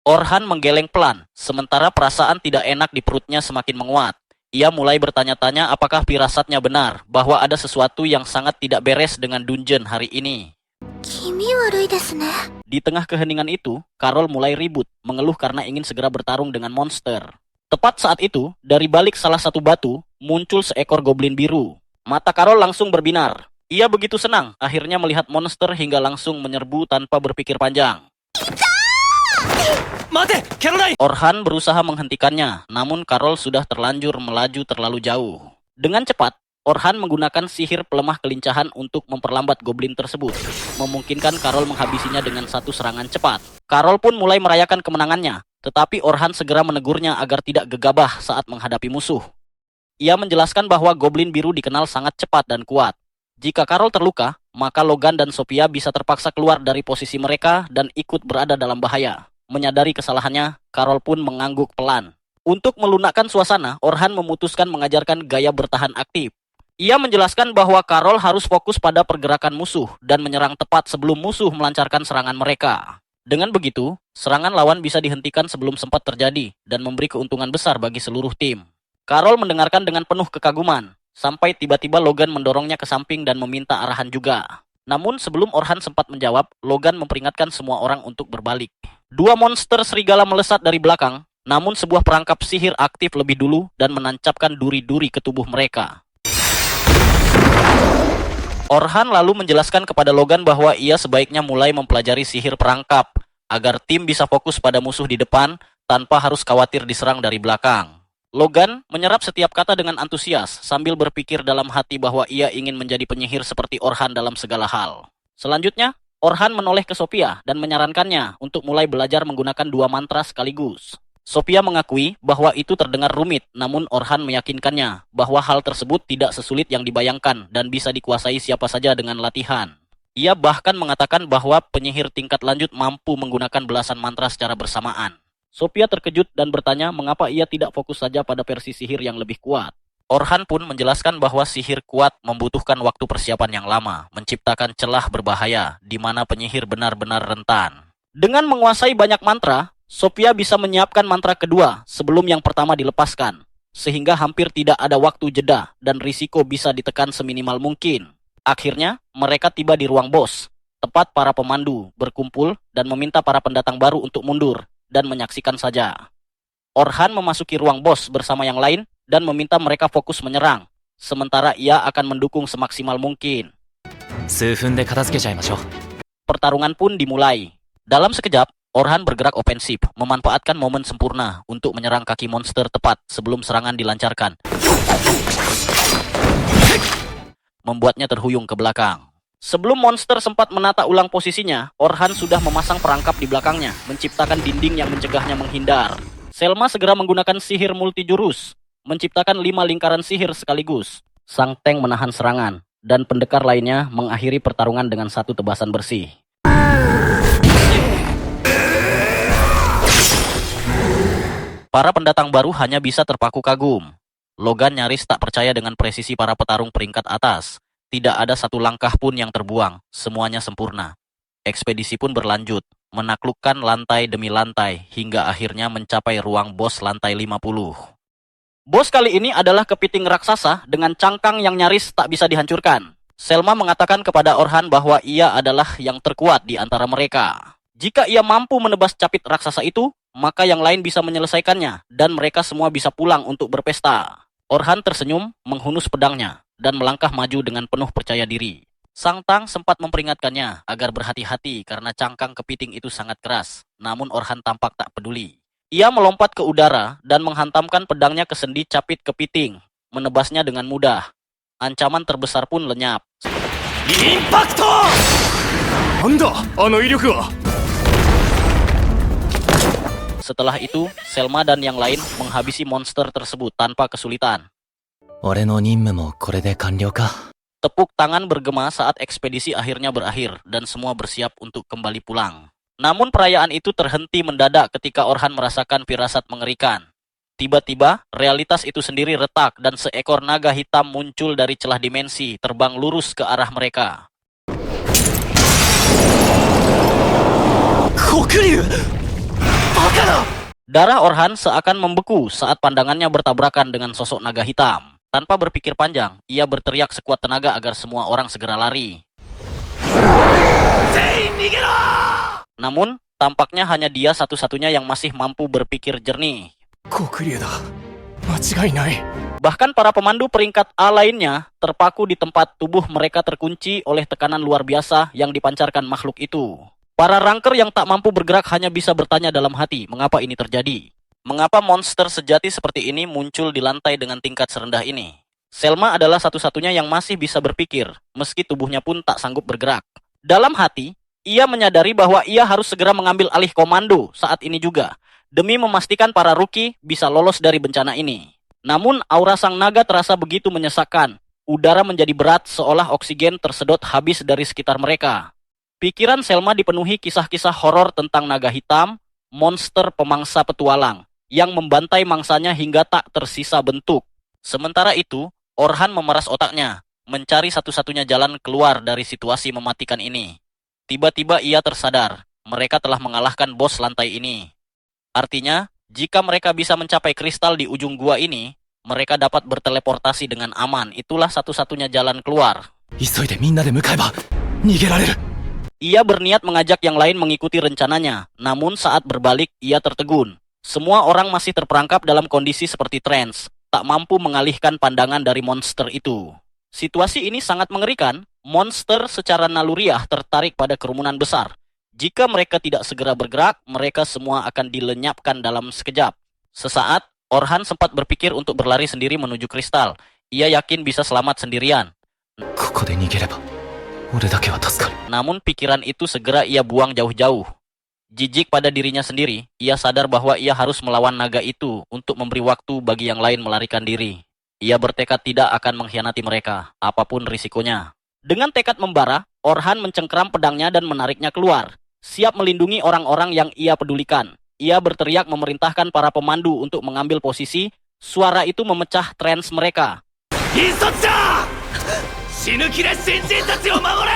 Orhan menggeleng pelan, sementara perasaan tidak enak di perutnya semakin menguat. Ia mulai bertanya-tanya apakah firasatnya benar bahwa ada sesuatu yang sangat tidak beres dengan dungeon hari ini. Di tengah keheningan itu, Carol mulai ribut, mengeluh karena ingin segera bertarung dengan monster. Tepat saat itu, dari balik salah satu batu, muncul seekor goblin biru. Mata Carol langsung berbinar. Ia begitu senang akhirnya melihat monster hingga langsung menyerbu tanpa berpikir panjang. Mate, Caroline! Orhan berusaha menghentikannya, namun Carol sudah terlanjur melaju terlalu jauh. Dengan cepat, Orhan menggunakan sihir pelemah kelincahan untuk memperlambat goblin tersebut, memungkinkan Carol menghabisinya dengan satu serangan cepat. Carol pun mulai merayakan kemenangannya, tetapi Orhan segera menegurnya agar tidak gegabah saat menghadapi musuh. Ia menjelaskan bahwa goblin biru dikenal sangat cepat dan kuat. Jika Carol terluka, maka Logan dan Sophia bisa terpaksa keluar dari posisi mereka dan ikut berada dalam bahaya. Menyadari kesalahannya, Carol pun mengangguk pelan. Untuk melunakkan suasana, Orhan memutuskan mengajarkan gaya bertahan aktif. Ia menjelaskan bahwa Carol harus fokus pada pergerakan musuh dan menyerang tepat sebelum musuh melancarkan serangan mereka. Dengan begitu, serangan lawan bisa dihentikan sebelum sempat terjadi dan memberi keuntungan besar bagi seluruh tim. Carol mendengarkan dengan penuh kekaguman, sampai tiba-tiba Logan mendorongnya ke samping dan meminta arahan juga. Namun sebelum Orhan sempat menjawab, Logan memperingatkan semua orang untuk berbalik. 2 monster serigala melesat dari belakang, namun sebuah perangkap sihir aktif lebih dulu dan menancapkan duri-duri ke tubuh mereka. Orhan lalu menjelaskan kepada Logan bahwa ia sebaiknya mulai mempelajari sihir perangkap, agar tim bisa fokus pada musuh di depan tanpa harus khawatir diserang dari belakang. Logan menyerap setiap kata dengan antusias sambil berpikir dalam hati bahwa ia ingin menjadi penyihir seperti Orhan dalam segala hal. Selanjutnya, Orhan menoleh ke Sophia dan menyarankannya untuk mulai belajar menggunakan 2 mantra sekaligus. Sophia mengakui bahwa itu terdengar rumit, namun Orhan meyakinkannya bahwa hal tersebut tidak sesulit yang dibayangkan dan bisa dikuasai siapa saja dengan latihan. Ia bahkan mengatakan bahwa penyihir tingkat lanjut mampu menggunakan belasan mantra secara bersamaan. Sophia terkejut dan bertanya mengapa ia tidak fokus saja pada versi sihir yang lebih kuat. Orhan pun menjelaskan bahwa sihir kuat membutuhkan waktu persiapan yang lama, menciptakan celah berbahaya di mana penyihir benar-benar rentan. Dengan menguasai banyak mantra, Sophia bisa menyiapkan mantra kedua sebelum yang pertama dilepaskan, sehingga hampir tidak ada waktu jeda dan risiko bisa ditekan seminimal mungkin. Akhirnya, mereka tiba di ruang bos, tepat para pemandu berkumpul dan meminta para pendatang baru untuk mundur dan menyaksikan saja. Orhan memasuki ruang bos bersama yang lain dan meminta mereka fokus menyerang, sementara ia akan mendukung semaksimal mungkin. 数分で片付けちゃいましょう。 Pertarungan pun dimulai. Dalam sekejap, Orhan bergerak ofensif, memanfaatkan momen sempurna untuk menyerang kaki monster tepat sebelum serangan dilancarkan, membuatnya terhuyung ke belakang. Sebelum monster sempat menata ulang posisinya, Orhan sudah memasang perangkap di belakangnya, menciptakan dinding yang mencegahnya menghindar. Selma segera menggunakan sihir multijurus, menciptakan 5 lingkaran sihir sekaligus. Sang tank menahan serangan, dan pendekar lainnya mengakhiri pertarungan dengan satu tebasan bersih. Para pendatang baru hanya bisa terpaku kagum. Logan nyaris tak percaya dengan presisi para petarung peringkat atas. Tidak ada satu langkah pun yang terbuang, semuanya sempurna. Ekspedisi pun berlanjut, menaklukkan lantai demi lantai, hingga akhirnya mencapai ruang bos lantai 50. Bos kali ini adalah kepiting raksasa dengan cangkang yang nyaris tak bisa dihancurkan. Selma mengatakan kepada Orhan bahwa ia adalah yang terkuat di antara mereka. Jika ia mampu menebas capit raksasa itu, maka yang lain bisa menyelesaikannya, dan mereka semua bisa pulang untuk berpesta. Orhan tersenyum, menghunus pedangnya, dan melangkah maju dengan penuh percaya diri. Sang Tang sempat memperingatkannya agar berhati-hati karena cangkang kepiting itu sangat keras, namun Orhan tampak tak peduli. Ia melompat ke udara dan menghantamkan pedangnya ke sendi capit kepiting, menebasnya dengan mudah. Ancaman terbesar pun lenyap. インパクト。なんだあの威力は。 Setelah itu, Selma dan yang lain menghabisi monster tersebut tanpa kesulitan. 俺の任務もこれで完了か。 Tepuk tangan bergema saat ekspedisi akhirnya berakhir dan semua bersiap untuk kembali pulang. Namun perayaan itu terhenti mendadak ketika Orhan merasakan firasat mengerikan. Tiba-tiba, realitas itu sendiri retak dan seekor naga hitam muncul dari celah dimensi terbang lurus ke arah mereka. 黒竜。バカだ。 Darah Orhan seakan membeku saat pandangannya bertabrakan dengan sosok naga hitam. Tanpa berpikir panjang, ia berteriak sekuat tenaga agar semua orang segera lari. Namun, tampaknya hanya dia satu-satunya yang masih mampu berpikir jernih. 黒竜だ。間違いない。 Bahkan para pemandu peringkat A lainnya terpaku di tempat tubuh mereka terkunci oleh tekanan luar biasa yang dipancarkan makhluk itu. Para ranker yang tak mampu bergerak hanya bisa bertanya dalam hati, mengapa ini terjadi? Mengapa monster sejati seperti ini muncul di lantai dengan tingkat serendah ini? Selma adalah satu-satunya yang masih bisa berpikir, meski tubuhnya pun tak sanggup bergerak. Dalam hati, ia menyadari bahwa ia harus segera mengambil alih komando saat ini juga, demi memastikan para rookie bisa lolos dari bencana ini. Namun, aura sang naga terasa begitu menyesakkan. Udara menjadi berat seolah oksigen tersedot habis dari sekitar mereka. Pikiran Selma dipenuhi kisah-kisah horor tentang naga hitam, monster pemangsa petualang, yang membantai mangsanya hingga tak tersisa bentuk. Sementara itu, Orhan memeras otaknya, mencari satu-satunya jalan keluar dari situasi mematikan ini. Tiba-tiba ia tersadar, mereka telah mengalahkan bos lantai ini. Artinya, jika mereka bisa mencapai kristal di ujung gua ini, mereka dapat berteleportasi dengan aman. Itulah satu-satunya jalan keluar. 急いでみんなで向かえば逃げられる。 Ia berniat mengajak yang lain mengikuti rencananya, namun saat berbalik, ia tertegun. Semua orang masih terperangkap dalam kondisi seperti trance, tak mampu mengalihkan pandangan dari monster itu. Situasi ini sangat mengerikan. Monster secara naluriah tertarik pada kerumunan besar. Jika mereka tidak segera bergerak, mereka semua akan dilenyapkan dalam sekejap. Sesaat, Orhan sempat berpikir untuk berlari sendiri menuju kristal. Ia yakin bisa selamat sendirian. ここで逃げれば俺だけは助かる。 Namun pikiran itu segera ia buang jauh-jauh. Jijik pada dirinya sendiri, ia sadar bahwa ia harus melawan naga itu untuk memberi waktu bagi yang lain melarikan diri. Ia bertekad tidak akan mengkhianati mereka, apapun risikonya. Dengan tekad membara, Orhan mencengkeram pedangnya dan menariknya keluar, siap melindungi orang-orang yang ia pedulikan. Ia berteriak memerintahkan para pemandu untuk mengambil posisi. Suara itu memecah trance mereka. 引率だ。死ぬ気で新人たちを守れ。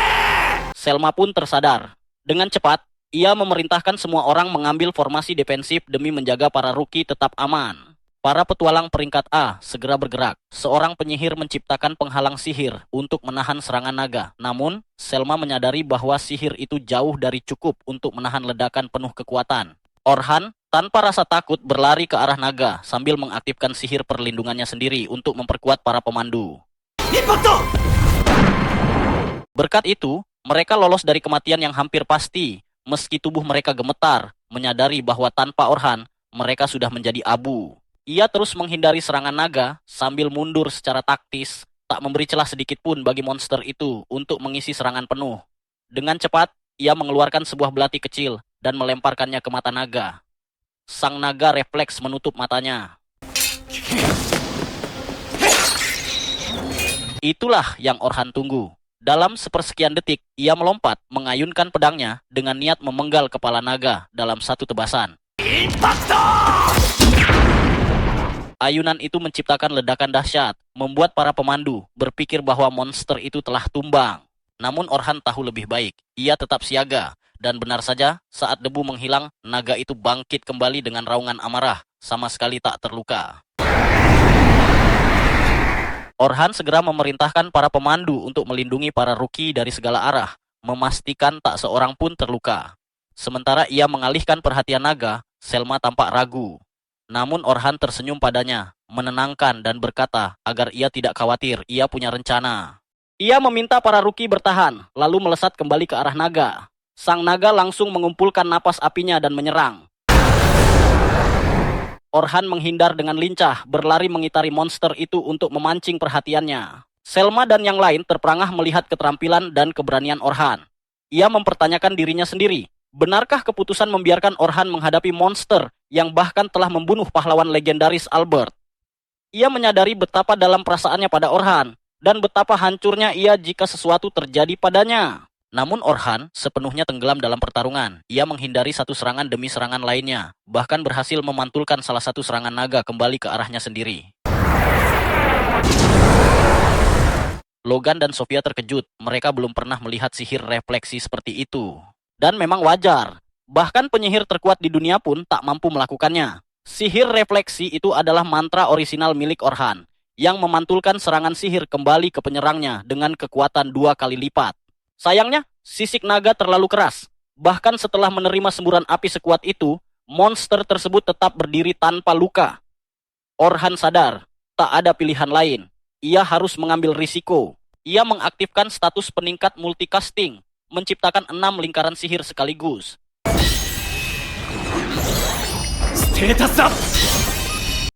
Selma pun tersadar. Dengan cepat, ia memerintahkan semua orang mengambil formasi defensif demi menjaga para rookie tetap aman. Para petualang peringkat A segera bergerak. Seorang penyihir menciptakan penghalang sihir untuk menahan serangan naga. Namun, Selma menyadari bahwa sihir itu jauh dari cukup untuk menahan ledakan penuh kekuatan. Orhan, tanpa rasa takut, berlari ke arah naga sambil mengaktifkan sihir perlindungannya sendiri untuk memperkuat para pemandu. Berkat itu, mereka lolos dari kematian yang hampir pasti, meski tubuh mereka gemetar, menyadari bahwa tanpa Orhan, mereka sudah menjadi abu. Ia terus menghindari serangan naga sambil mundur secara taktis, tak memberi celah sedikit pun bagi monster itu untuk mengisi serangan penuh. Dengan cepat, ia mengeluarkan sebuah belati kecil dan melemparkannya ke mata naga. Sang naga refleks menutup matanya. Itulah yang Orhan tunggu. Dalam sepersekian detik, ia melompat, mengayunkan pedangnya dengan niat memenggal kepala naga dalam satu tebasan. Ayunan itu menciptakan ledakan dahsyat, membuat para pemandu berpikir bahwa monster itu telah tumbang. Namun Orhan tahu lebih baik. Ia tetap siaga, dan benar saja, saat debu menghilang, naga itu bangkit kembali dengan raungan amarah, sama sekali tak terluka. Orhan segera memerintahkan para pemandu untuk melindungi para ruki dari segala arah, memastikan tak seorang pun terluka. Sementara ia mengalihkan perhatian naga, Selma tampak ragu. Namun Orhan tersenyum padanya, menenangkan dan berkata agar ia tidak khawatir, ia punya rencana. Ia meminta para ruki bertahan, lalu melesat kembali ke arah naga. Sang naga langsung mengumpulkan napas apinya dan menyerang. Orhan menghindar dengan lincah, berlari mengitari monster itu untuk memancing perhatiannya. Selma dan yang lain terperangah melihat keterampilan dan keberanian Orhan. Ia mempertanyakan dirinya sendiri. Benarkah keputusan membiarkan Orhan menghadapi monster yang bahkan telah membunuh pahlawan legendaris Albert? Ia menyadari betapa dalam perasaannya pada Orhan, dan betapa hancurnya ia jika sesuatu terjadi padanya. Namun Orhan sepenuhnya tenggelam dalam pertarungan. Ia menghindari satu serangan demi serangan lainnya, bahkan berhasil memantulkan salah satu serangan naga kembali ke arahnya sendiri. Logan dan Sofia terkejut, mereka belum pernah melihat sihir refleksi seperti itu. Dan memang wajar, bahkan penyihir terkuat di dunia pun tak mampu melakukannya. Sihir refleksi itu adalah mantra orisinal milik Orhan, yang memantulkan serangan sihir kembali ke penyerangnya dengan kekuatan 2 kali lipat. Sayangnya, sisik naga terlalu keras. Bahkan setelah menerima semburan api sekuat itu, monster tersebut tetap berdiri tanpa luka. Orhan sadar, tak ada pilihan lain. Ia harus mengambil risiko. Ia mengaktifkan status peningkat multicasting, menciptakan 6 lingkaran sihir sekaligus. Status up!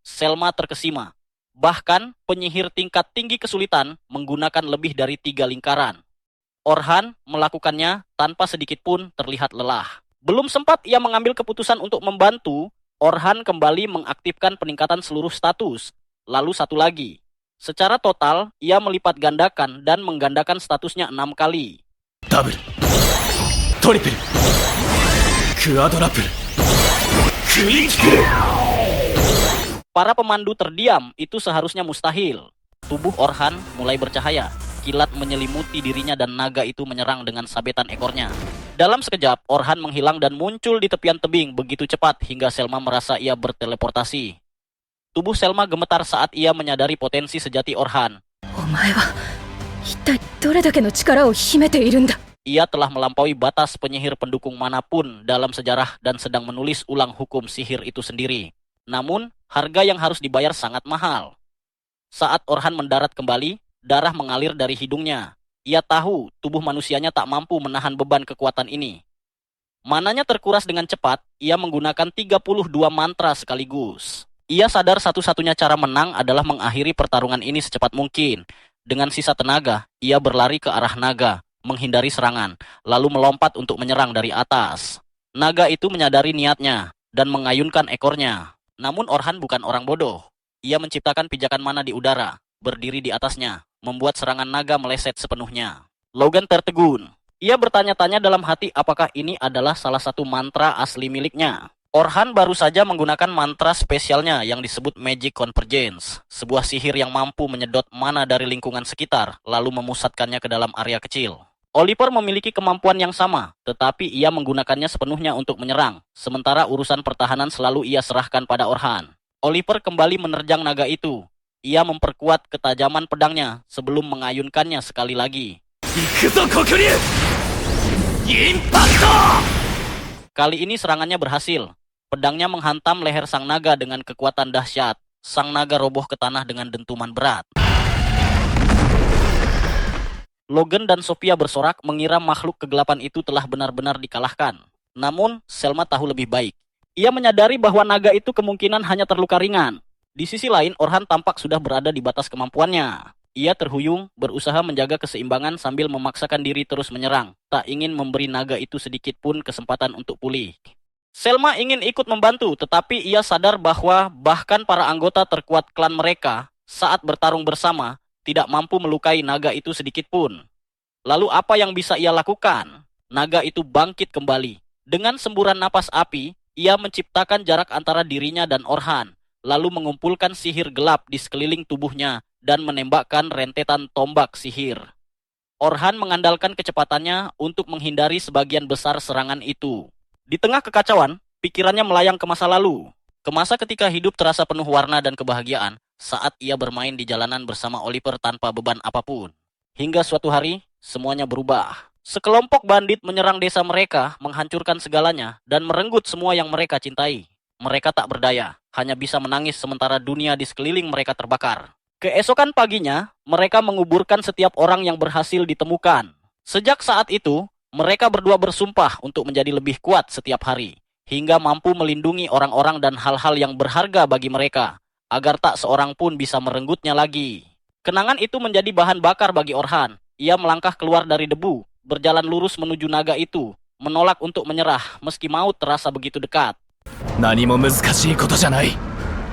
Selma terkesima. Bahkan penyihir tingkat tinggi kesulitan menggunakan lebih dari 3 lingkaran. Orhan melakukannya tanpa sedikit pun terlihat lelah. Belum sempat ia mengambil keputusan untuk membantu, Orhan kembali mengaktifkan peningkatan seluruh status. Lalu satu lagi. Secara total, ia melipat gandakan dan menggandakan statusnya 6 kali. ダブルトリプルクアドラプルクイック。 Para pemandu terdiam, itu seharusnya mustahil. Tubuh Orhan mulai bercahaya. Kilat menyelimuti dirinya dan naga itu menyerang dengan sabetan ekornya. Dalam sekejap, Orhan menghilang dan muncul di tepian tebing begitu cepat hingga Selma merasa ia berteleportasi. Tubuh Selma gemetar saat ia menyadari potensi sejati Orhan. お前は一体どれだけの力を秘めているんだ。 Ia telah melampaui batas penyihir pendukung manapun dalam sejarah dan sedang menulis ulang hukum sihir itu sendiri. Namun, harga yang harus dibayar sangat mahal. Saat Orhan mendarat kembali, darah mengalir dari hidungnya. Ia tahu tubuh manusianya tak mampu menahan beban kekuatan ini. Mananya terkuras dengan cepat, ia menggunakan 32 mantra sekaligus. Ia sadar satu-satunya cara menang adalah mengakhiri pertarungan ini secepat mungkin. Dengan sisa tenaga, ia berlari ke arah naga, menghindari serangan, lalu melompat untuk menyerang dari atas. Naga itu menyadari niatnya dan mengayunkan ekornya. Namun Orhan bukan orang bodoh. Ia menciptakan pijakan mana di udara, berdiri di atasnya, membuat serangan naga meleset sepenuhnya. Logan tertegun. Ia bertanya-tanya dalam hati apakah ini adalah salah satu mantra asli miliknya. Orhan baru saja menggunakan mantra spesialnya yang disebut Magic Convergence, sebuah sihir yang mampu menyedot mana dari lingkungan sekitar, lalu memusatkannya ke dalam area kecil. Oliver memiliki kemampuan yang sama, tetapi ia menggunakannya sepenuhnya untuk menyerang, sementara urusan pertahanan selalu ia serahkan pada Orhan. Oliver kembali menerjang naga itu. Ia memperkuat ketajaman pedangnya sebelum mengayunkannya sekali lagi. 行くぞ黒竜インパクト Kali ini serangannya berhasil. Pedangnya menghantam leher sang naga dengan kekuatan dahsyat. Sang naga roboh ke tanah dengan dentuman berat. Logan dan Sophia bersorak mengira makhluk kegelapan itu telah benar-benar dikalahkan. Namun, Selma tahu lebih baik. Ia menyadari bahwa naga itu kemungkinan hanya terluka ringan. Di sisi lain, Orhan tampak sudah berada di batas kemampuannya. Ia terhuyung, berusaha menjaga keseimbangan sambil memaksakan diri terus menyerang. Tak ingin memberi naga itu sedikit pun kesempatan untuk pulih. Selma ingin ikut membantu, tetapi ia sadar bahwa bahkan para anggota terkuat klan mereka saat bertarung bersama tidak mampu melukai naga itu sedikit pun. Lalu apa yang bisa ia lakukan? Naga itu bangkit kembali. Dengan semburan napas api, ia menciptakan jarak antara dirinya dan Orhan, lalu mengumpulkan sihir gelap di sekeliling tubuhnya dan menembakkan rentetan tombak sihir. Orhan mengandalkan kecepatannya untuk menghindari sebagian besar serangan itu. Di tengah kekacauan, pikirannya melayang ke masa lalu. Ke masa ketika hidup terasa penuh warna dan kebahagiaan saat ia bermain di jalanan bersama Oliver tanpa beban apapun. Hingga suatu hari, semuanya berubah. Sekelompok bandit menyerang desa mereka, menghancurkan segalanya, dan merenggut semua yang mereka cintai. Mereka tak berdaya, hanya bisa menangis sementara dunia di sekeliling mereka terbakar. Keesokan paginya, mereka menguburkan setiap orang yang berhasil ditemukan. Sejak saat itu, mereka berdua bersumpah untuk menjadi lebih kuat setiap hari, hingga mampu melindungi orang-orang dan hal-hal yang berharga bagi mereka, agar tak seorang pun bisa merenggutnya lagi. Kenangan itu menjadi bahan bakar bagi Orhan. Ia melangkah keluar dari debu, berjalan lurus menuju naga itu, menolak untuk menyerah meski maut terasa begitu dekat. 何も難しいことじゃない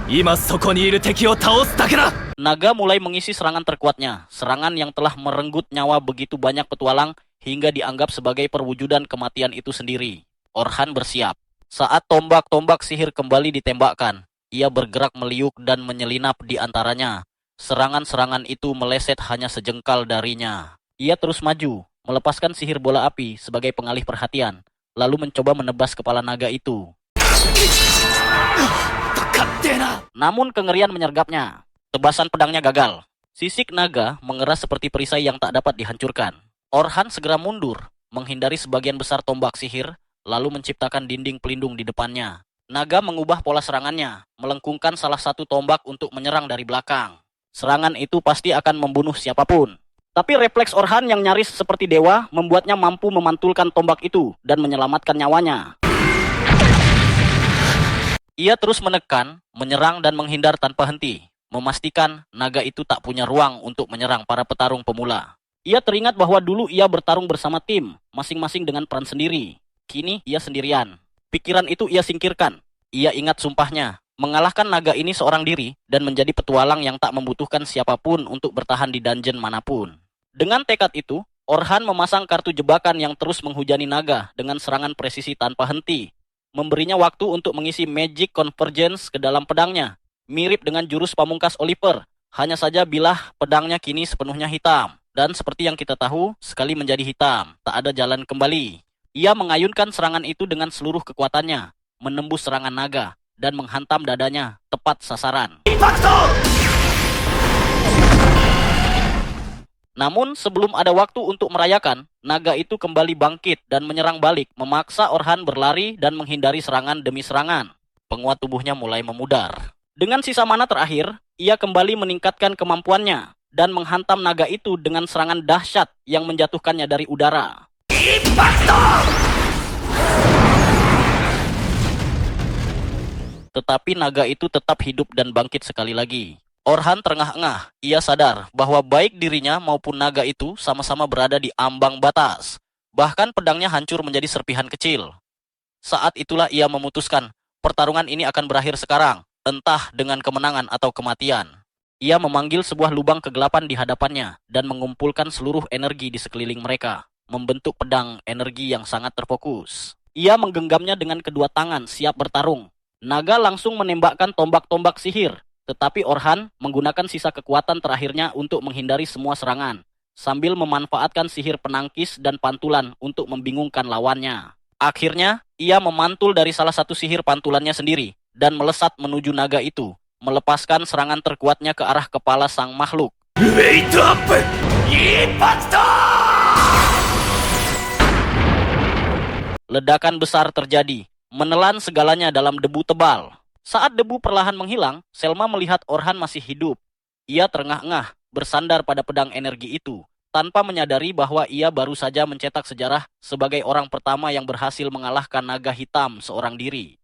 今そこにいる敵を倒すだけだ Naga mulai mengisi serangan terkuatnya, serangan yang telah merenggut nyawa begitu banyak petualang hingga dianggap sebagai perwujudan kematian itu sendiri. Orhan bersiap. Saat tombak-tombak sihir kembali ditembakkan, ia bergerak meliuk dan menyelinap di antaranya. Serangan-serangan itu meleset hanya sejengkal darinya. Ia terus maju, melepaskan sihir bola api sebagai pengalih perhatian, lalu mencoba menebas kepala naga itu. Namun kengerian menyergapnya. Tebasan pedangnya gagal. Sisik naga mengeras seperti perisai yang tak dapat dihancurkan. Orhan segera mundur, menghindari sebagian besar tombak sihir, lalu menciptakan dinding pelindung di depannya. Naga mengubah pola serangannya, melengkungkan salah satu tombak untuk menyerang dari belakang. Serangan itu pasti akan membunuh siapapun. Tapi refleks Orhan yang nyaris seperti dewa membuatnya mampu memantulkan tombak itu dan menyelamatkan nyawanya. Ia terus menekan, menyerang dan menghindar tanpa henti, memastikan naga itu tak punya ruang untuk menyerang para petarung pemula. Ia teringat bahwa dulu ia bertarung bersama tim, masing-masing dengan peran sendiri. Kini ia sendirian. Pikiran itu ia singkirkan. Ia ingat sumpahnya, mengalahkan naga ini seorang diri dan menjadi petualang yang tak membutuhkan siapapun untuk bertahan di dungeon manapun. Dengan tekad itu, Orhan memasang kartu jebakan yang terus menghujani naga dengan serangan presisi tanpa henti, memberinya waktu untuk mengisi Magic Convergence ke dalam pedangnya, mirip dengan jurus pamungkas Oliver, hanya saja bilah pedangnya kini sepenuhnya hitam, dan seperti yang kita tahu, sekali menjadi hitam, tak ada jalan kembali. Ia mengayunkan serangan itu dengan seluruh kekuatannya, menembus serangan naga, dan menghantam dadanya, tepat sasaran. Namun sebelum ada waktu untuk merayakan, naga itu kembali bangkit dan menyerang balik, memaksa Orhan berlari dan menghindari serangan demi serangan. Penguat tubuhnya mulai memudar. Dengan sisa mana terakhir, ia kembali meningkatkan kemampuannya dan menghantam naga itu dengan serangan dahsyat yang menjatuhkannya dari udara. Tetapi naga itu tetap hidup dan bangkit sekali lagi. Orhan terengah-engah. Ia sadar bahwa baik dirinya maupun naga itu sama-sama berada di ambang batas. Bahkan pedangnya hancur menjadi serpihan kecil. Saat itulah ia memutuskan, pertarungan ini akan berakhir sekarang, entah dengan kemenangan atau kematian. Ia memanggil sebuah lubang kegelapan di hadapannya dan mengumpulkan seluruh energi di sekeliling mereka, membentuk pedang energi yang sangat terfokus. Ia menggenggamnya dengan kedua tangan siap bertarung. Naga langsung menembakkan tombak-tombak sihir, tetapi Orhan menggunakan sisa kekuatan terakhirnya untuk menghindari semua serangan, sambil memanfaatkan sihir penangkis dan pantulan untuk membingungkan lawannya. Akhirnya, ia memantul dari salah satu sihir pantulannya sendiri, dan melesat menuju naga itu, melepaskan serangan terkuatnya ke arah kepala sang makhluk. ウェイトアップインパクト Ledakan besar terjadi, menelan segalanya dalam debu tebal. Saat debu perlahan menghilang, Selma melihat Orhan masih hidup. Ia terengah-engah, bersandar pada pedang energi itu, tanpa menyadari bahwa ia baru saja mencetak sejarah sebagai orang pertama yang berhasil mengalahkan naga hitam seorang diri.